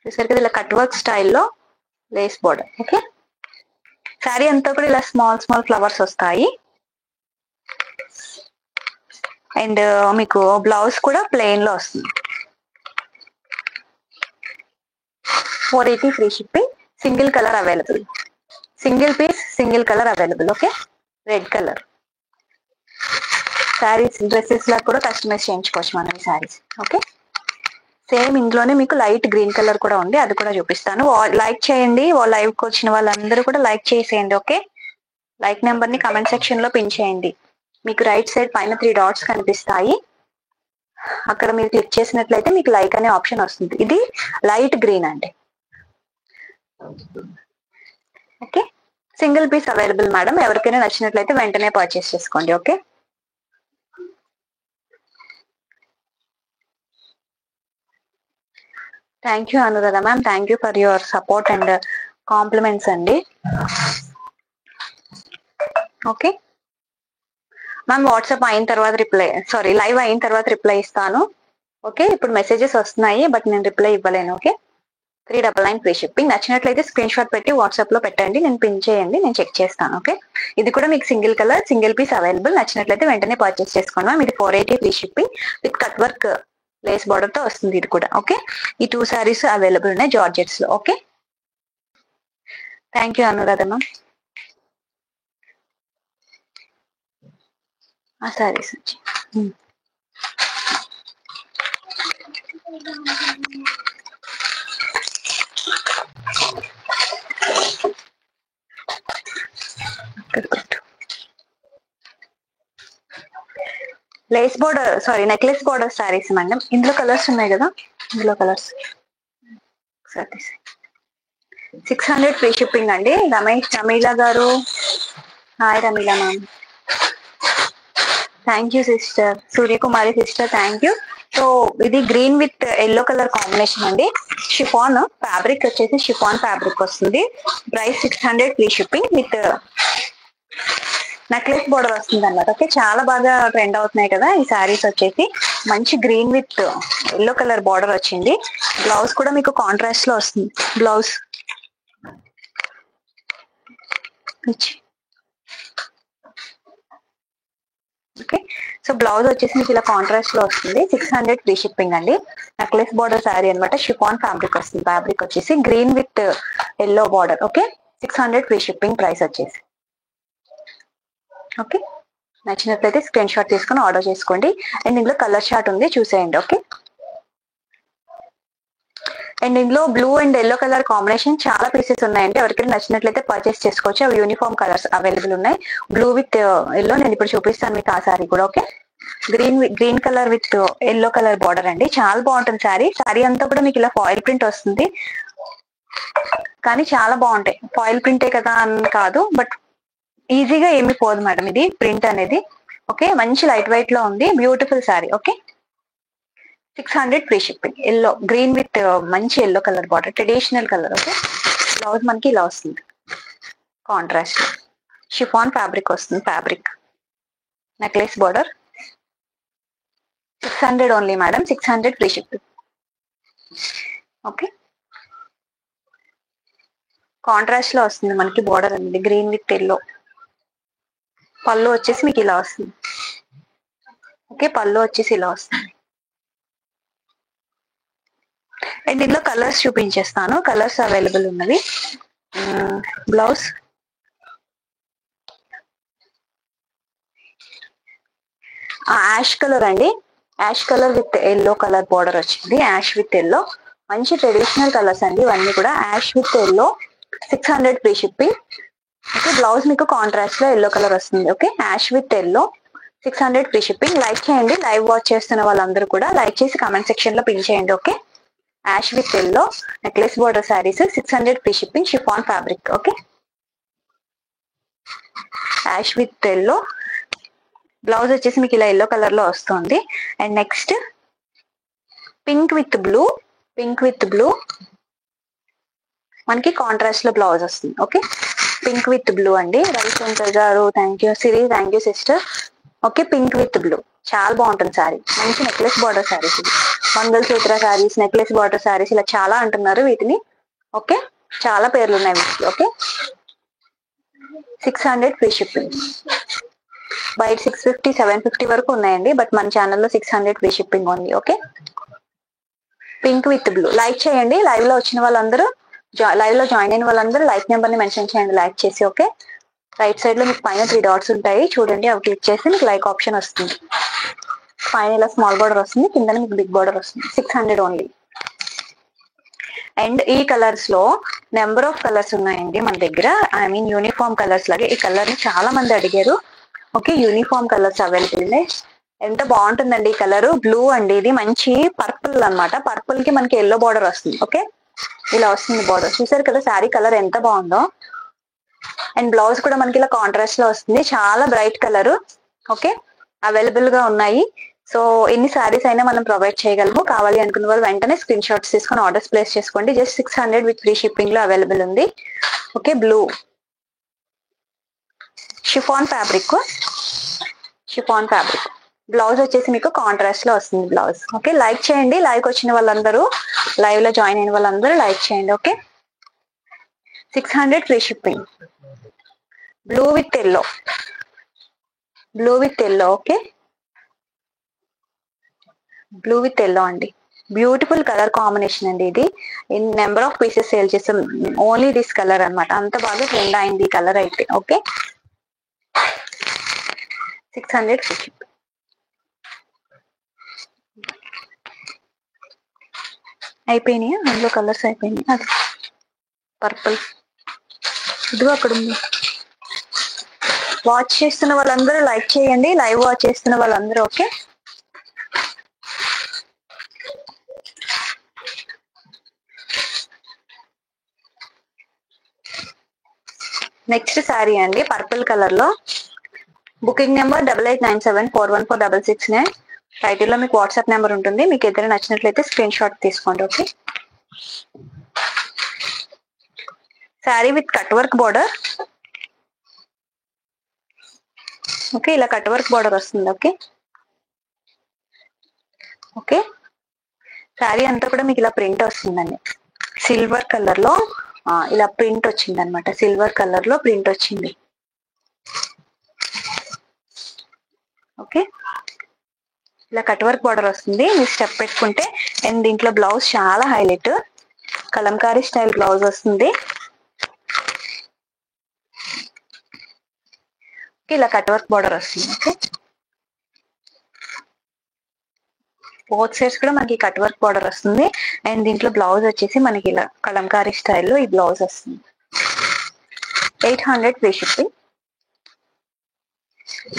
చూసారు కదా, ఇలా కట్ వర్క్ స్టైల్లో లేస్ బార్డర్. ఓకే, శారీ అంతా కూడా ఇలా స్మాల్ ఫ్లవర్స్ వస్తాయి. అండ్ మీకు బ్లౌజ్ కూడా ప్లెయిన్ లో వస్తుంది. 480 free shipping, single colour available, single piece single colour available. Okay, red colour. Saris dresses లా కూడా కస్టమైజ్ చేయించుకోవచ్చు మనం ఈ శారీస్. ఓకే, సేమ్ ఇందులోనే మీకు లైట్ గ్రీన్ కలర్ కూడా ఉంది, అది కూడా చూపిస్తాను. లైక్ చేయండి, లైవ్ కి వచ్చిన వాళ్ళందరూ కూడా లైక్ చేసేయండి. ఓకే, లైక్ నెంబర్ ని కమెంట్ సెక్షన్ లో పిన్ చేయండి. మీకు రైట్ సైడ్ పైన 3 డాట్స్ కనిపిస్తాయి. అక్కడ మీరు క్లిక్ చేసినట్లయితే మీకు లైక్ అనే ఆప్షన్ వస్తుంది. ఇది లైట్ గ్రీన్ అండి. Okay, single piece available madam. ఎవరికైనా నచ్చినట్లయితే వెంటనే పర్చేస్ చేసుకోండి. Okay, thank you Anuradha ma'am. Thank you for your support and compliments అండి. ఓకే మ్యామ్, వాట్సాప్ అయిన తర్వాత లైవ్ అయిన తర్వాత రిప్లై ఇస్తాను. ఓకే, ఇప్పుడు మెసేజెస్ వస్తున్నాయి బట్ నేను రిప్లై ఇవ్వలేను. Okay, 399 free shipping. నచ్చినట్లయితే స్క్రీన్ షాట్ పెట్టి వాట్సాప్ లో పెట్టండి, నేను పిన్ చేయండి, నేను చెక్ చేస్తాను. ఓకే, ఇది కూడా మీకు single colour single piece available. నచ్చినట్లయితే వెంటనే పర్చేస్ చేసుకోండి మ్యామ్. ఇది 480 free shipping with cut work lace border తో వస్తుంది ఇది కూడా. ఓకే, ఈ 2 సారీస్ అవైలబుల్ ఉన్నాయి జార్జెట్స్ లో. Okay, thank you Anuradha ma'am. ఆ సారీస్ వచ్చి lace border necklace border saris madam. ఇందులో కలర్స్ ఉన్నాయి కదా, ఇందులో కలర్స్ 600 ఫ్రీ షిప్పింగ్ అండి. రమేష్ రమీలా గారు, hi Ramila ma'am. Thank you sister. Suryakumari sister, thank you. So ఇది green with yellow colour combination అండి. షిఫాన్ ఫ్యాబ్రిక్ వచ్చేసి షిఫాన్ ఫ్యాబ్రిక్ వస్తుంది. Price 600 free shipping with necklace border వస్తుంది అన్నమాట. ఓకే, చాలా బాగా ట్రెండ్ అవుతున్నాయి కదా ఈ శారీస్ వచ్చేసి. మంచి green with yellow colour border వచ్చింది. బ్లౌజ్ కూడా మీకు కాంట్రాస్ట్ లో వస్తుంది. బ్లౌజ్ ఓకే, సో బ్లౌజ్ వచ్చేసి మీకు ఇలా కాంట్రాస్ట్ లో వస్తుంది. 600 ఫ్రీ షిప్పింగ్ అండి. నెక్లెస్ బార్డర్ శారీ అనమాట. షిఫాన్ ఫ్యాబ్రిక్ వస్తుంది. ఫ్యాబ్రిక్ వచ్చేసి green with yellow border. Okay, 600 free shipping price వచ్చేసి. ఓకే, నచ్చినట్లయితే స్క్రీన్ షాట్ తీసుకొని ఆర్డర్ చేసుకోండి. అండ్ ఇందులో కలర్ షార్ట్ ఉంది, చూసేయండి. ఓకే, అండ్ ఇందులో blue and yellow colour combination చాలా పీసెస్ ఉన్నాయండి. ఎవరికైనా నచ్చినట్లయితే పర్చేస్ చేసుకోవచ్చు. అవి యూనిఫామ్ కలర్స్ అవైలబుల్ ఉన్నాయి. బ్లూ విత్ ఎల్లో నేను ఇప్పుడు చూపిస్తాను మీకు ఆ సారీ కూడా. Okay, green colour with yellow colour border అండి. చాలా బాగుంటుంది శారీ. శారీ అంతా కూడా మీకు ఇలా ఫాయిల్ ప్రింట్ వస్తుంది, కానీ చాలా బాగుంటాయి. ఫాయిల్ ప్రింటే కదా అని కాదు, బట్ ఈజీగా ఏమి పోదు మేడం ఇది ప్రింట్ అనేది. ఓకే, మంచి లైట్ వెయిట్ లో ఉంది. Beautiful sari. Okay, 600 free shipping. Yellow green with మంచి yellow colour border, traditional colour. Okay, blouse మనకి ఇలా వస్తుంది కాంట్రాస్ట్. షిఫాన్ ఫ్యాబ్రిక్ వస్తుంది. Fabric necklace border 600 only madam. 600 free shipping. Okay, contrast లో వస్తుంది మనకి బార్డర్ అనేది గ్రీన్ విత్ ఎల్లో. పళ్ళు వచ్చేసి మీకు ఇలా వస్తుంది. ఓకే, పళ్ళు వచ్చేసి ఇలా వస్తుంది. అండ్ ఇందులో కలర్స్ చూపించేస్తాను. కలర్స్ అవైలబుల్ ఉన్నవి. బ్లౌజ్ యాష్ కలర్ అండి. Ash colour with yellow colour border వచ్చింది. యాష్ విత్ ఎల్లో, మంచి ట్రెడిషనల్ కలర్స్ అండి ఇవన్నీ కూడా. Ash with yellow 600 free shipping. Okay, blouse మీకు కాంట్రాస్ట్ లో ఎల్లో కలర్ వస్తుంది. Okay, ash with yellow 600 free shipping. Like చేయండి. లైవ్ వాచ్ చేస్తున్న వాళ్ళందరూ కూడా లైక్ చేసి కమెంట్ సెక్షన్ లో పిన్ చేయండి. Okay, ash with yellow necklace border saris 600 free shipping. Chiffon fabric. Okay, ash with yellow blouse వచ్చేసి మీకు ఇలా ఎల్లో కలర్ లో వస్తుంది. And next pink with blue. Pink with blue మనకి కాంట్రాస్ట్ లో బ్లౌజ్ వస్తుంది. ఓకే, పింక్ విత్ బ్లూ అండి. రవిశంకర్ గారు thank you. Siri thank you sister. Okay, pink with blue చాలా బాగుంటుంది శారీ. మంచి నెక్లెస్ బార్డర్ శారీస్ ఇది. మంగళసూత్ర శారీస్, నెక్లెస్ బార్డర్ శారీస్ ఇలా చాలా అంటున్నారు వీటిని. ఓకే, చాలా పేర్లు ఉన్నాయి వీటికి. Okay, 600 free shipping. బయట 650 750 వరకు ఉన్నాయండి, బట్ మన ఛానల్లో 600 ఫ్రీ షిప్పింగ్ ఉంది. Okay, pink with blue. Like చేయండి. లైవ్ లో వచ్చిన వాళ్ళందరూ, లైవ్ లో జాయిన్ అయిన వాళ్ళందరూ లైక్ నెంబర్ ని మెన్షన్ చేయండి లైక్ చేసి. ఓకే, రైట్ సైడ్ లో మీకు పైన 3 డాట్స్ ఉంటాయి చూడండి, అవి క్లిక్ చేసి మీకు లైక్ ఆప్షన్ వస్తుంది. పైన ఇలా స్మాల్ బార్డర్ వస్తుంది, కింద మీకు బిగ్ బార్డర్ వస్తుంది. 600 ఓన్లీ. అండ్ ఈ కలర్స్ లో నెంబర్ ఆఫ్ కలర్స్ ఉన్నాయండి మన దగ్గర. ఐ మీన్ యూనిఫామ్ కలర్స్ లాగే ఈ కలర్ ని చాలా మంది అడిగారు. ఓకే, యూనిఫామ్ కలర్స్ అవైలబుల్ ఉన్నాయి. ఎంత బాగుంటుందండి ఈ కలర్, బ్లూ అండి, ఇది మంచి పర్పుల్ అన్నమాట. పర్పుల్ కి మనకి ఎల్లో బార్డర్ వస్తుంది. ఓకే, ఇలా వస్తుంది బార్డర్. చూసారు కదా శారీ కలర్ ఎంత బాగుందో. అండ్ బ్లౌజ్ కూడా మనకి ఇలా కాంట్రాస్ట్ లో వస్తుంది, చాలా బ్రైట్ కలర్. ఓకే, అవైలబుల్ గా ఉన్నాయి. సో ఎన్ని శారీస్ అయినా మనం ప్రొవైడ్ చేయగలము. కావాలి అనుకున్న వాళ్ళు వెంటనే స్క్రీన్ షాట్స్ తీసుకొని ఆర్డర్స్ ప్లేస్ చేసుకోండి. జస్ట్ 600 విత్ ఫ్రీ షిప్పింగ్ లో అవైలబుల్ ఉంది. Okay, blue chiffon fabric, chiffon fabric. Blouse వచ్చేసి మీకు కాంట్రాస్ట్ లో వస్తుంది బ్లౌజ్. ఓకే, లైక్ చేయండి. లైక్ వచ్చిన వాళ్ళందరూ, లైవ్ లో జాయిన్ అయిన వాళ్ళందరూ లైక్ చేయండి. Okay, 600 free shipping. Blue with yellow, blue with yellow. Okay, blue with yellow అండి, బ్యూటిఫుల్ కలర్ కాంబినేషన్ అండి. ఇది in number of pieces sale చేస్తాం, ఓన్లీ దిస్ కలర్ అనమాట. అంత బాగా ట్రెండ్ అయింది ఈ కలర్ అయితే. Okay, 600 free shipping. అయిపోయినాయా అందులో కలర్స్? అయిపోయినాయి. అది పర్పుల్, ఇదిగో అక్కడ ఉంది. వాచ్ చేస్తున్న వాళ్ళందరూ లైక్ చేయండి, లైవ్ వాచ్ చేస్తున్న వాళ్ళందరూ. ఓకే, నెక్స్ట్ శారీ అండి పర్పుల్ కలర్ లో. Booking number 8897414669. టైటిల్ లో మీకు వాట్సాప్ నెంబర్ ఉంటుంది. మీకు ఏదైనా నచ్చినట్లయితే స్క్రీన్ షాట్ తీసుకోండి. Okay, sari with cut work border. Okay, ఇలా కట్ వర్క్ బార్డర్ వస్తుంది. ఓకే, ఓకే, శారీ అంతా కూడా మీకు ఇలా ప్రింట్ వస్తుందండి. సిల్వర్ కలర్ లో ఇలా ప్రింట్ వచ్చింది అనమాట. సిల్వర్ కలర్ లో ప్రింట్ వచ్చింది. ఓకే, ఇలా కట్ వర్క్ బార్డర్ వస్తుంది. మీరు స్టెప్ పెట్టుకుంటే. అండ్ దీంట్లో బ్లౌజ్ చాలా హైలైట్, కలంకారీ స్టైల్ బ్లౌజ్ వస్తుంది. ఇలా కట్ వర్క్ బార్డర్ వస్తుంది. ఓకే, బోత్ సైడ్స్ కూడా మనకి కట్ వర్క్ బార్డర్ వస్తుంది. అండ్ దీంట్లో బ్లౌజ్ వచ్చేసి మనకి ఇలా కలంకారీ స్టైల్లో ఈ బ్లౌజ్ వస్తుంది. 800 ఫ్రీ షిప్పింగ్.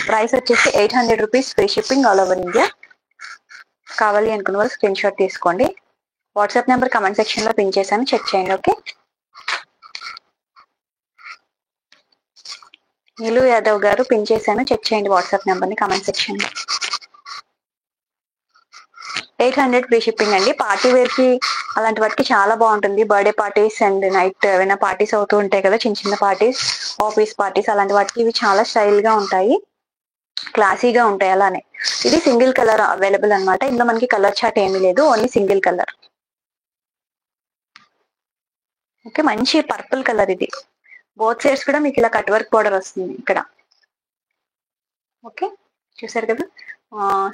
ప్రైస్ వచ్చేసి 800 rupees free shipping all over India. కావాలి అనుకున్న వాళ్ళు స్క్రీన్ షాట్ తీసుకోండి. వాట్సాప్ నెంబర్ కమెంట్ సెక్షన్ లో పిన్ చేశాను, చెక్ చేయండి. ఓకే, నీలు యాదవ్ గారు పిన్ చేశాను, చెక్ చేయండి వాట్సాప్ నెంబర్ ని కమెంట్ సెక్షన్ లో. 800 ఫ్రీ షిప్పింగ్ అండి. పార్టీ వేర్ కి అలాంటి వాటికి చాలా బాగుంటుంది. బర్త్డే పార్టీస్ అండ్ నైట్ ఏమైనా పార్టీస్ అవుతూ ఉంటాయి కదా, చిన్న చిన్న పార్టీస్, ఆఫీస్ పార్టీస్, అలాంటి వాటికి ఇవి చాలా స్టైల్ గా ఉంటాయి, క్లాసీగా ఉంటాయి. అలానే ఇది సింగిల్ కలర్ అవైలబుల్ అనమాట. ఇందులో మనకి కలర్ చార్ట్ ఏమీ లేదు, ఓన్లీ సింగిల్ కలర్. ఓకే, మంచి పర్పుల్ కలర్ ఇది. బోత్ సైడ్స్ కూడా మీకు ఇలా కట్ వర్క్ బార్డర్ వస్తుంది ఇక్కడ. ఓకే, చూసారు కదా,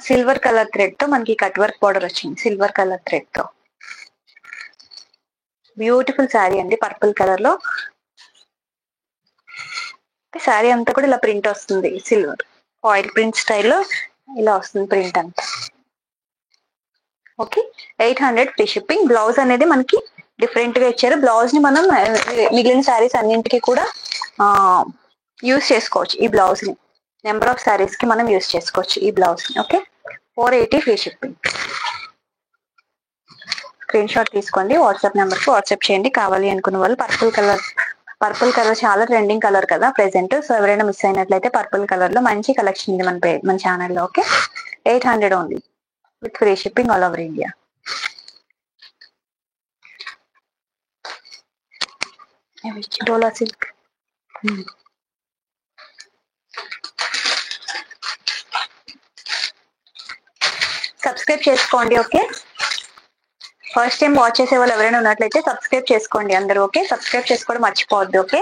సిల్వర్ కలర్ థ్రెడ్ తో మనకి కట్ వర్క్ బార్డర్ వచ్చింది. సిల్వర్ కలర్ థ్రెడ్ తో బ్యూటిఫుల్ శారీ అండి పర్పుల్ కలర్ లో. శారీ అంతా కూడా ఇలా ప్రింట్ వస్తుంది, సిల్వర్ ఆయిల్ ప్రింట్ స్టైల్లో ఇలా వస్తుంది ప్రింట్ అంతా. Okay, 800 free shipping. బ్లౌజ్ అనేది మనకి డిఫరెంట్ గా ఇచ్చారు. బ్లౌజ్ ని మనం మిగిలిన శారీస్ అన్నింటికి కూడా యూజ్ చేసుకోవచ్చు. ఈ బ్లౌజ్ ని నెంబర్ ఆఫ్ శారీస్ కి మనం యూజ్ చేసుకోవచ్చు ఈ బ్లౌజ్ ని. Okay, 480 free shipping. Screen shot తీసుకోండి, వాట్సాప్ నెంబర్ కి వాట్సాప్ చేయండి. కావాలి అనుకున్న వాళ్ళు పర్పుల్ కలర్ చాలా ట్రెండింగ్ కలర్ కదా ప్రెసెంట్. సో ఎవరైనా మిస్ అయినట్లయితే పర్పుల్ కలర్ లో మంచి కలెక్షన్ ఉంది మన ఛానల్లో. Okay, 800 only with free shipping all over India. Dola silk. Subscribe చేసుకోండి. ఓకే, ఫస్ట్ టైం వాచ్ చేసే వాళ్ళు ఎవరైనా ఉన్నట్లయితే సబ్స్క్రైబ్ చేసుకోండి అందరూ. ఓకే, సబ్స్క్రైబ్ చేసుకోవడం మర్చిపోవద్దు. ఓకే,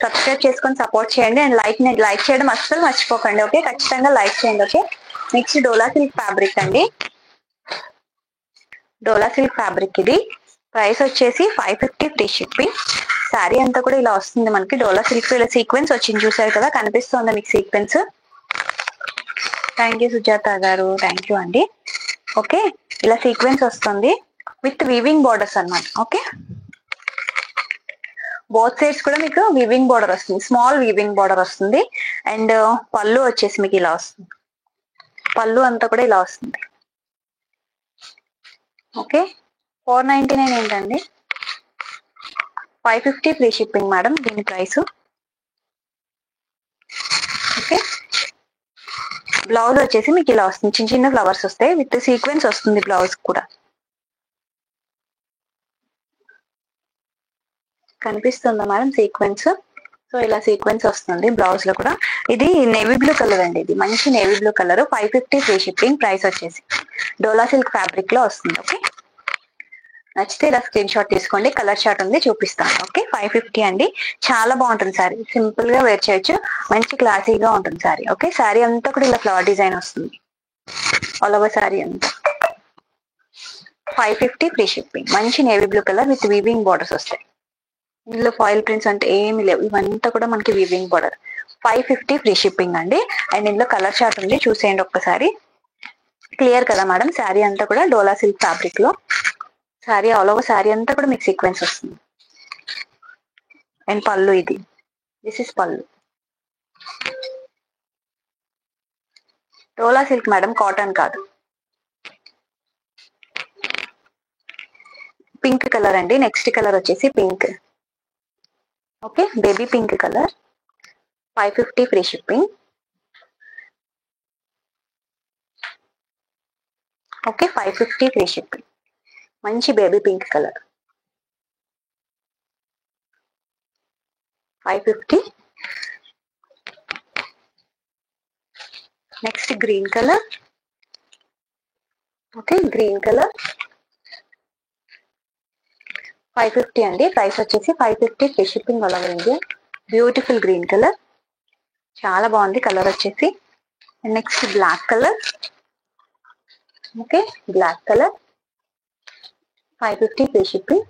సబ్స్క్రైబ్ చేసుకొని సపోర్ట్ చేయండి. అండ్ లైక్ చేయడం అస్సలు మర్చిపోకండి. ఓకే, ఖచ్చితంగా లైక్ చేయండి. ఓకే, నెక్స్ట్ డోలా సిల్క్ ఫ్యాబ్రిక్ అండి. డోలా సిల్క్ ఫ్యాబ్రిక్ ఇది. ప్రైస్ వచ్చేసి 550 ఫ్రీ షిప్పింగ్. శారీ అంతా కూడా ఇలా వస్తుంది మనకి. డోలా సిల్క్ ఇలా సీక్వెన్స్ వచ్చింది, చూసారు కదా, కనిపిస్తుందా మీకు సీక్వెన్స్? థ్యాంక్ యూ సుజాత గారు, థ్యాంక్ యూ అండి. ఓకే, ఇలా సీక్వెన్స్ వస్తుంది విత్ వీవింగ్ బార్డర్స్ అన్నమాట. ఓకే, బోత్ సైడ్స్ కూడా మీకు వీవింగ్ బార్డర్ వస్తుంది, స్మాల్ వీవింగ్ బార్డర్ వస్తుంది. అండ్ పళ్ళు వచ్చేసి మీకు ఇలా వస్తుంది, పళ్ళు అంతా కూడా ఇలా వస్తుంది. ఓకే, 499 ఏంటండి, 550 ఫ్రీ షిప్పింగ్ మేడం దీని ప్రైస్. ఓకే, బ్లౌజ్ వచ్చేసి మీకు ఇలా వస్తుంది, చిన్న చిన్న ఫ్లవర్స్ వస్తాయి, విత్ సీక్వెన్స్ వస్తుంది బ్లౌజ్ కూడా. కనిపిస్తుందా మేడం సీక్వెన్స్? సో ఇలా సీక్వెన్స్ వస్తుంది బ్లౌజ్ లో కూడా. ఇది నేవీ బ్లూ కలర్ అండి, ఇది మంచి navy blue colour. 550 free shipping, price వచ్చేసి డోలా సిల్క్ ఫ్యాబ్రిక్ లో వస్తుంది. ఓకే, నచ్చితే ఇలా స్క్రీన్ షాట్ తీసుకోండి, కలర్ షాట్ ఉంది చూపిస్తాను. ఓకే, 550 అండి, చాలా బాగుంటుంది సారీ, సింపుల్ గా వేర్ చేయొచ్చు, మంచి క్లాసీగా ఉంటుంది సారీ. ఓకే, సారీ అంతా కూడా ఇలా ఫ్లవర్ డిజైన్ వస్తుంది ఆల్ ఓవర్ సారీ అంతా. 550 ఫ్రీ షిప్పింగ్, మంచి navy blue colour with weaving borders వస్తాయి. ఇందులో ఫాయిల్ ప్రింట్స్ అంటే ఏమి లేవు, ఇవంతా కూడా మనకి వీవింగ్ బార్డర్. 550 ఫ్రీ షిప్పింగ్ అండి. అండ్ ఇందులో కలర్ చార్ట్ ఉంది, చూసేయండి ఒక్కసారి. క్లియర్ కదా మేడం, శారీ అంతా కూడా డోలా సిల్క్ ఫ్యాబ్రిక్ లో, శారీ ఆల్ ఓవర్ శారీ అంతా కూడా మీకు సీక్వెన్స్ వస్తుంది. అండ్ పళ్ళు ఇది, దిస్ ఇస్ పళ్ళు. డోలా సిల్క్ మేడం, కాటన్ కాదు. పింక్ కలర్ అండి, నెక్స్ట్ కలర్ వచ్చేసి pink. Okay, baby pink colour. 550 free shipping. Okay, 550 free shipping, మంచి baby pink colour. 550. Next green colour. Okay, green colour 550 అండి, ప్రైస్ వచ్చేసి 550 free shipping all over India. Beautiful green colour, చాలా బాగుంది కలర్ వచ్చేసి. Next black colour. Okay, black colour 550 free shipping.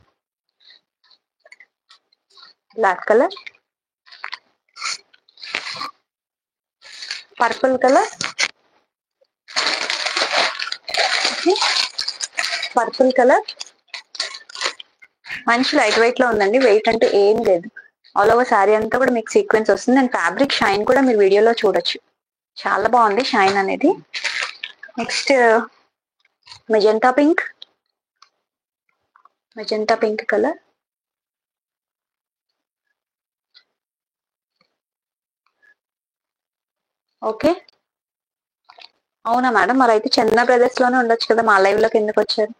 Black colour. Purple colour. Purple colour మంచి లైట్ వెయిట్ లో ఉందండి, వెయిట్ అంటే ఏం లేదు. ఆల్ ఓవర్ శారీ అంతా కూడా మీకు సీక్వెన్స్ వస్తుంది. అండ్ ఫ్యాబ్రిక్ షైన్ కూడా మీరు వీడియోలో చూడొచ్చు, చాలా బాగుంది షైన్ అనేది. Next magenta pink. Magenta pink colour. Okay, అవునా మేడం, మరి అయితే చందన బ్రదర్స్ లోనే ఉండొచ్చు కదా, మా లైవ్ లోకి ఎందుకు వచ్చారు?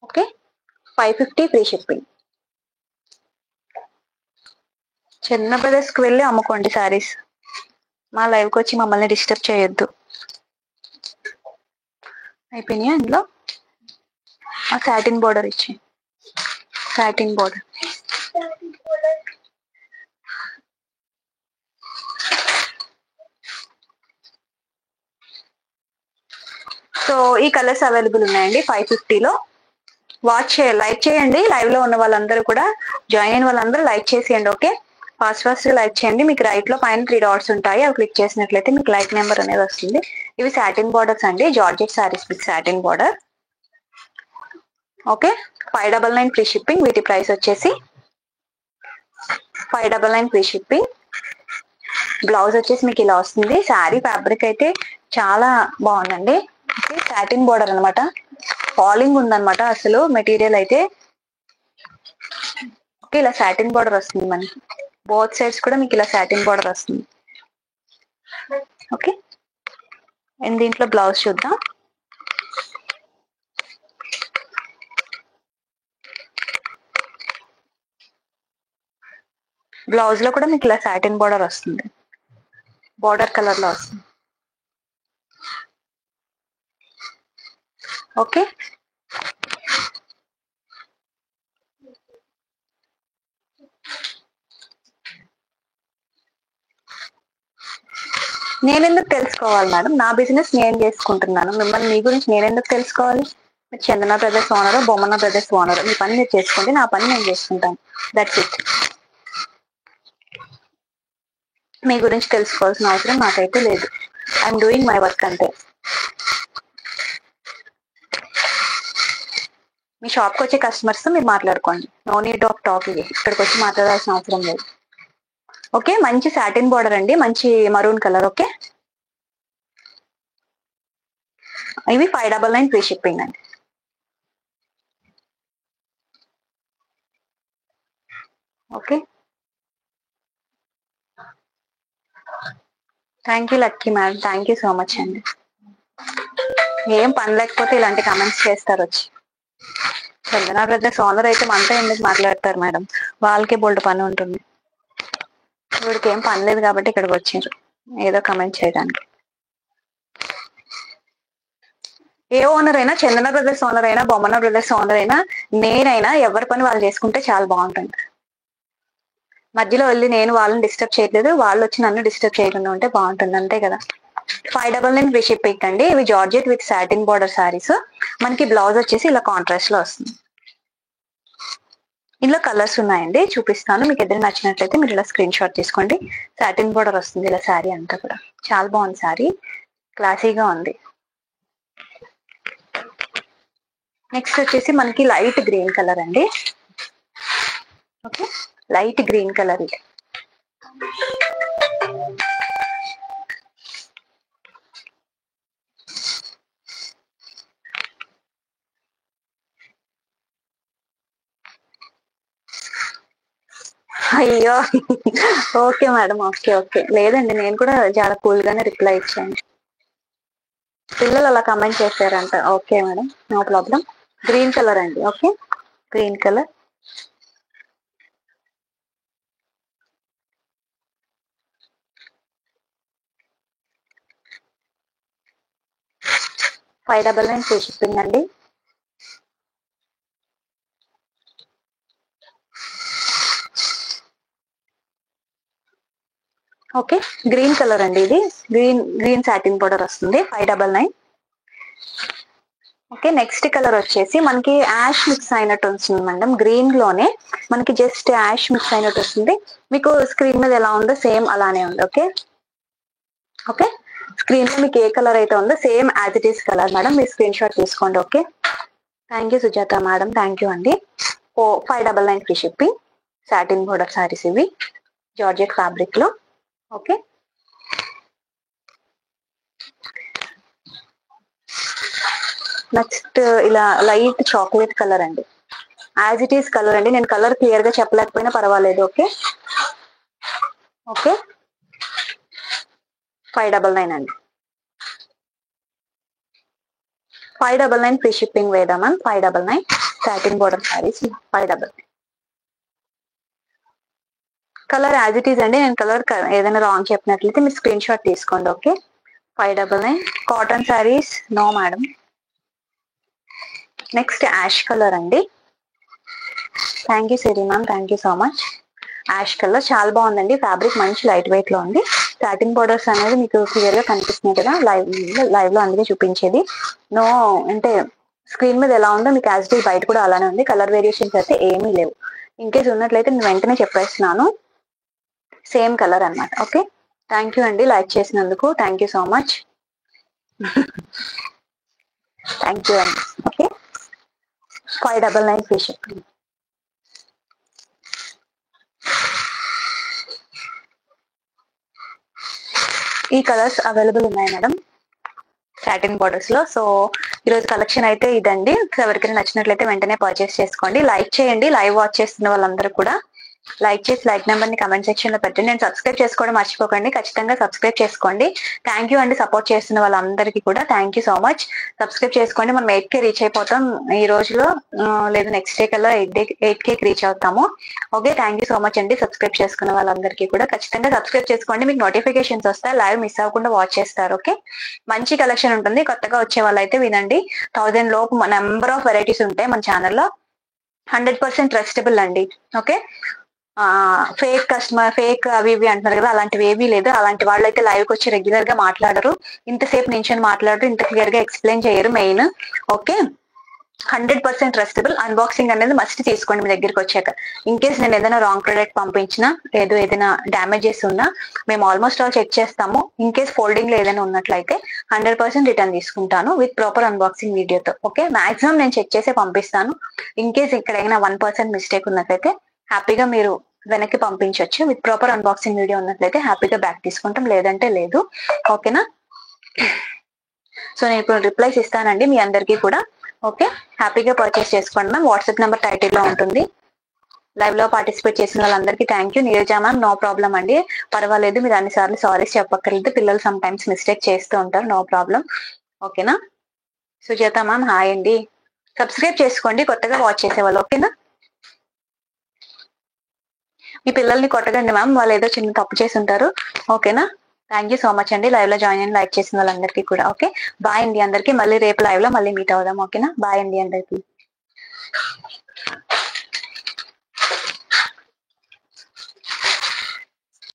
Okay, 550 free shipping. Chandana brothers కి వెళ్ళి అమ్ముకోండి శారీస్, మా లైవ్కి వచ్చి మమ్మల్ని డిస్టర్బ్ చేయొద్దు. అయిపోయినాయా ఇందులో? ఆ సాటిన్ బోర్డర్ ఇచ్చి, సాటిన్ బోర్డర్. సో ఈ కలర్స్ అవైలబుల్ ఉన్నాయండి 550లో. వాచ్ లైక్ చేయండి, లైవ్ లో ఉన్న వాళ్ళందరూ కూడా, జాయిన్ అయిన వాళ్ళందరూ లైక్ చేసేయండి. ఓకే, ఫాస్ట్ లైక్ చేయండి. మీకు రైట్ లో పైన 3 డాట్స్ ఉంటాయి, అవి క్లిక్ చేసినట్లయితే మీకు లైక్ నెంబర్ అనేది వస్తుంది. ఇవి సాటిన్ బార్డర్స్ అండి, georgette saris with satin border. Okay, 599 free shipping. వీటి ప్రైస్ వచ్చేసి 599 ఫ్రీ షిప్పింగ్. బ్లౌజ్ వచ్చేసి మీకు ఇలా వస్తుంది. శారీ ఫ్యాబ్రిక్ అయితే చాలా బాగుందండి. ఓకే, సాటిన్ బార్డర్ అనమాట, ఫాలింగ్ ఉందన్నమాట అసలు మెటీరియల్ అయితే. ఓకే, ఇలా సాటిన్ బార్డర్ వస్తుంది మనకి, బోత్ సైడ్స్ కూడా మీకు ఇలా సాటిన్ బార్డర్ వస్తుంది. ఓకే, అండ్ దీంట్లో బ్లౌజ్ చూద్దాం. బ్లౌజ్ లో కూడా మీకు ఇలా సాటిన్ బార్డర్ వస్తుంది, బార్డర్ కలర్ లో వస్తుంది. ఓకే, నేనెందుకు తెలుసుకోవాలి మేడం, నా బిజినెస్ నేను చేసుకుంటున్నాను, మిమ్మల్ని మీ గురించి నేనెందుకు తెలుసుకోవాలి? Chandana brothers owner, Bommana brothers owner, మీ పని మీరు చేసుకోండి, నా పని నేను చేసుకుంటాను, దట్స్ ఇట్. మీ గురించి తెలుసుకోవాల్సిన అవసరం నాకైతే లేదు, ఐఎమ్ డూయింగ్ మై వర్క్ అంతే. మీ షాప్కి వచ్చే కస్టమర్స్ తో మీరు మాట్లాడుకోండి. నో నీడ్ ఆఫ్ టాక్, ఇది ఇక్కడికి వచ్చి మాట్లాడాల్సిన అవసరం లేదు. ఓకే, మంచి సాటిన్ బార్డర్ అండి, మంచి మరూన్ కలర్. ఓకే, ఇవి 599 ఫ్రీ షిప్పింగ్ అండి. Okay, thank you lucky madam, thank you so much అండి. ఏం పని లేకపోతే ఇలాంటి కమెంట్స్ చేస్తారు వచ్చి. చందనా బ్రదర్స్ ఓనర్ అయితే మనతో ఎందుకు మాట్లాడతారు మేడం, వాళ్ళకే బోల్డ్ పని ఉంటుంది. వీడికి ఏం పని లేదు కాబట్టి ఇక్కడికి వచ్చారు ఏదో కమెంట్ చేయడానికి. ఏ ఓనర్ అయినా, చందన బ్రదర్స్ ఓనర్ అయినా, బొమ్మన బ్రదర్స్ ఓనర్ అయినా, నేనైనా ఎవరి పని వాళ్ళు చేసుకుంటే చాలా బాగుంటుంది. మధ్యలో వెళ్ళి నేను వాళ్ళని డిస్టర్బ్ చేయట్లేదు, వాళ్ళు వచ్చి నన్ను డిస్టర్బ్ చేయకుండా ఉంటే బాగుంటుంది, అంతే కదా. 599 ఫ్రీ షిప్పింగ్ అండి. ఇవి georgette with satin border saris. మనకి బ్లౌజ్ వచ్చేసి ఇలా కాంట్రాస్ట్ లో వస్తుంది. ఇందులో కలర్స్ ఉన్నాయండి, చూపిస్తాను. మీకు ఏదైనా నచ్చినట్లయితే మీరు ఇలా స్క్రీన్ షాట్ తీసుకోండి. సాటిన్ బార్డర్ వస్తుంది ఇలా శారీ అంతా కూడా. చాలా బాగుంది శారీ, క్లాసీగా ఉంది. నెక్స్ట్ వచ్చేసి మనకి లైట్ గ్రీన్ కలర్ అండి. ఓకే, లైట్ గ్రీన్ కలర్ ఇది. అయ్యో ఓకే మేడం, ఓకే ఓకే. లేదండి, నేను కూడా చాలా కూల్ గానే రిప్లై ఇచ్చాను. పిల్లలు అలా కమెంట్ చేశారంట. Okay madam, no problem. Green colour అండి. Okay, green colour. $599 free shipping అండి. ఓకే, గ్రీన్ కలర్ అండి ఇది. గ్రీన్ సాటిన్ బోర్డర్ వస్తుంది. 599. ఓకే, నెక్స్ట్ కలర్ వచ్చేసి మనకి యాష్ మిక్స్ అయినట్టు వస్తుంది మేడం. గ్రీన్ లోనే మనకి జస్ట్ యాష్ మిక్స్ అయినట్టు వస్తుంది. మీకు స్క్రీన్ మీద ఎలా ఉందో సేమ్ అలానే ఉంది. ఓకే ఓకే, స్క్రీన్ లో మీకు ఏ కలర్ అయితే ఉందో same as it is colour madam. మీరు స్క్రీన్ షాట్ తీసుకోండి. Okay, thank you Sujatha madam, thank you అండి. 599 free shipping. Satin border saris ఇవి, జార్జెట్ ఫ్యాబ్రిక్ లో. ఓకే, నెక్స్ట్ ఇలా లైట్ చాక్లెట్ కలర్ అండి, యాజ్ ఇట్ ఈస్ కలర్ అండి. నేను కలర్ క్లియర్ గా చెప్పలేకపోయినా పర్వాలేదు. ఓకే ఓకే, 599 అండి. 599 free shipping Veda ma'am. 599 satin border saris 599. Colour as it is అండి. నేను కలర్ ఏదైనా రాంగ్ చెప్పినట్లయితే మీరు స్క్రీన్ షాట్ తీసుకోండి. Okay, 599. Cotton saris no madam. Next ash colour అండి. Thank you Siri ma'am, thank you so much. Ash colour చాలా బాగుందండి. ఫ్యాబ్రిక్ మంచి లైట్ వెయిట్ లో ఉంది. సాటిన్ బోర్డర్స్ అనేది మీకు క్లియర్ గా కనిపిస్తున్నాయి కదా లైవ్ లో, అందుకే చూపించేది. నో అంటే స్క్రీన్ మీద ఎలా ఉందో మీకు యాజ్ ఇట్ ఈస్ బయట కూడా అలానే ఉంది. కలర్ వేరియేషన్స్ అయితే ఏమీ లేవు. ఇన్ కేస్ ఉన్నట్లయితే నేను వెంటనే చెప్పేస్తున్నాను, సేమ్ కలర్ అన్నమాట. ఓకే, థ్యాంక్ యూ అండి లైక్ చేసినందుకు, thank you so much. Thank you అండి. Okay, 599 free shipping. ఈ కలర్స్ అవైలబుల్ ఉన్నాయి మేడం సాటిన్ బార్డర్స్ లో. సో ఈరోజు కలెక్షన్ అయితే ఇదండి. ఎవరికైనా నచ్చినట్లయితే వెంటనే పర్చేస్ చేసుకోండి. లైక్ చేయండి, లైవ్ వాచ్ చేస్తున్న వాళ్ళందరూ కూడా లైక్ చేసి లైక్ నెంబర్ ని కమెంట్ సెక్షన్ లో పెట్టండి. నేను సబ్స్క్రైబ్ చేసుకోవడం మర్చిపోకండి, ఖచ్చితంగా సబ్స్క్రైబ్ చేసుకోండి. థ్యాంక్ యూ అండి సపోర్ట్ చేస్తున్న వాళ్ళందరికీ కూడా thank you so much. Subscribe చేసుకోండి. మనం 8K రీచ్ అయిపోతాం ఈ రోజులో, లేదు నెక్స్ట్ డే కల్లా 8K రీచ్ అవుతాము. Okay, thank you so much అండి. సబ్స్క్రైబ్ చేసుకున్న వాళ్ళందరికీ కూడా ఖచ్చితంగా సబ్స్క్రైబ్ చేసుకోండి. మీకు నోటిఫికేషన్స్ వస్తాయి, లైవ్ మిస్ అవ్వకుండా వాచ్ చేస్తారు. ఓకే, మంచి కలెక్షన్ ఉంటుంది. కొత్తగా వచ్చే వాళ్ళైతే వినండి. 1000 లోపు నెంబర్ ఆఫ్ వెరైటీస్ ఉంటాయి మన ఛానల్లో. 100% ట్రస్టబుల్ అండి. ఓకే, ఫేక్ కస్టమర్, ఫేక్ అవి ఇవి అంటున్నారు కదా, అలాంటివి ఏవీ లేదు. అలాంటి వాళ్ళు అయితే లైవ్ కి వచ్చి రెగ్యులర్ గా మాట్లాడరు, ఇంతసేపు నించొని మాట్లాడరు, ఇంత క్లియర్ గా ఎక్స్ప్లెయిన్ చేయరు మెయిన్. Okay, 100% trustable. అన్బాక్సింగ్ అనేది మస్ట్ తీసుకోండి మీ దగ్గరికి వచ్చాక. ఇన్ కేస్ నేను ఏదైనా రాంగ్ ప్రోడక్ట్ పంపించినా, ఏదైనా డ్యామేజెస్ ఉన్నా మేము ఆల్మోస్ట్ ఆల్ చెక్ చేస్తాము. ఇన్ కేస్ ఫోల్డింగ్ లో ఏదైనా ఉన్నట్లయితే 100% రిటర్న్ తీసుకుంటాను విత్ ప్రాపర్ అన్బాక్సింగ్ వీడియోతో. ఓకే, మాక్సిమం నేను చెక్ చేసే పంపిస్తాను. ఇన్ కేస్ ఎక్కడైనా 1% మిస్టేక్ ఉన్నట్లయితే హ్యాపీగా మీరు వెనక్కి పంపించవచ్చు. విత్ ప్రాపర్ అన్బాక్సింగ్ వీడియో ఉన్నట్లయితే హ్యాపీగా బ్యాక్ తీసుకుంటాం, లేదంటే లేదు. ఓకేనా? సో నేను ఇప్పుడు రిప్లైస్ ఇస్తానండి మీ అందరికీ కూడా. ఓకే, హ్యాపీగా పర్చేస్ చేసుకోండి మ్యామ్. వాట్సాప్ నెంబర్ టైటిల్లో ఉంటుంది. లైవ్ లో పార్టిసిపేట్ చేసిన వాళ్ళందరికీ thank you. Neeraja ma'am, no problem అండి, పర్వాలేదు. మీరు అన్నిసార్లు సారీస్ చెప్పక్కర్లేదు, పిల్లలు సమ్ టైమ్స్ మిస్టేక్ చేస్తూ ఉంటారు, నో ప్రాబ్లం. ఓకేనా? సుజాత మ్యామ్ హాయ్ అండి. సబ్స్క్రైబ్ చేసుకోండి కొత్తగా వాచ్ చేసేవాళ్ళు. ఓకేనా? మీ పిల్లల్ని కొట్టకండి మ్యామ్, వాళ్ళు ఏదో చిన్న తప్పు చేసి ఉంటారు. ఓకేనా? థ్యాంక్ యూ సో మచ్ అండి లైవ్ లో జాయిన్ అయిన లైక్ చేసిన వాళ్ళందరికీ కూడా. ఓకే, బాయ్ అండి అందరికీ. మళ్ళీ రేపు లైవ్ లో మళ్ళీ మీట్ అవుదాం. ఓకేనా? బాయ్ అండి అందరికీ.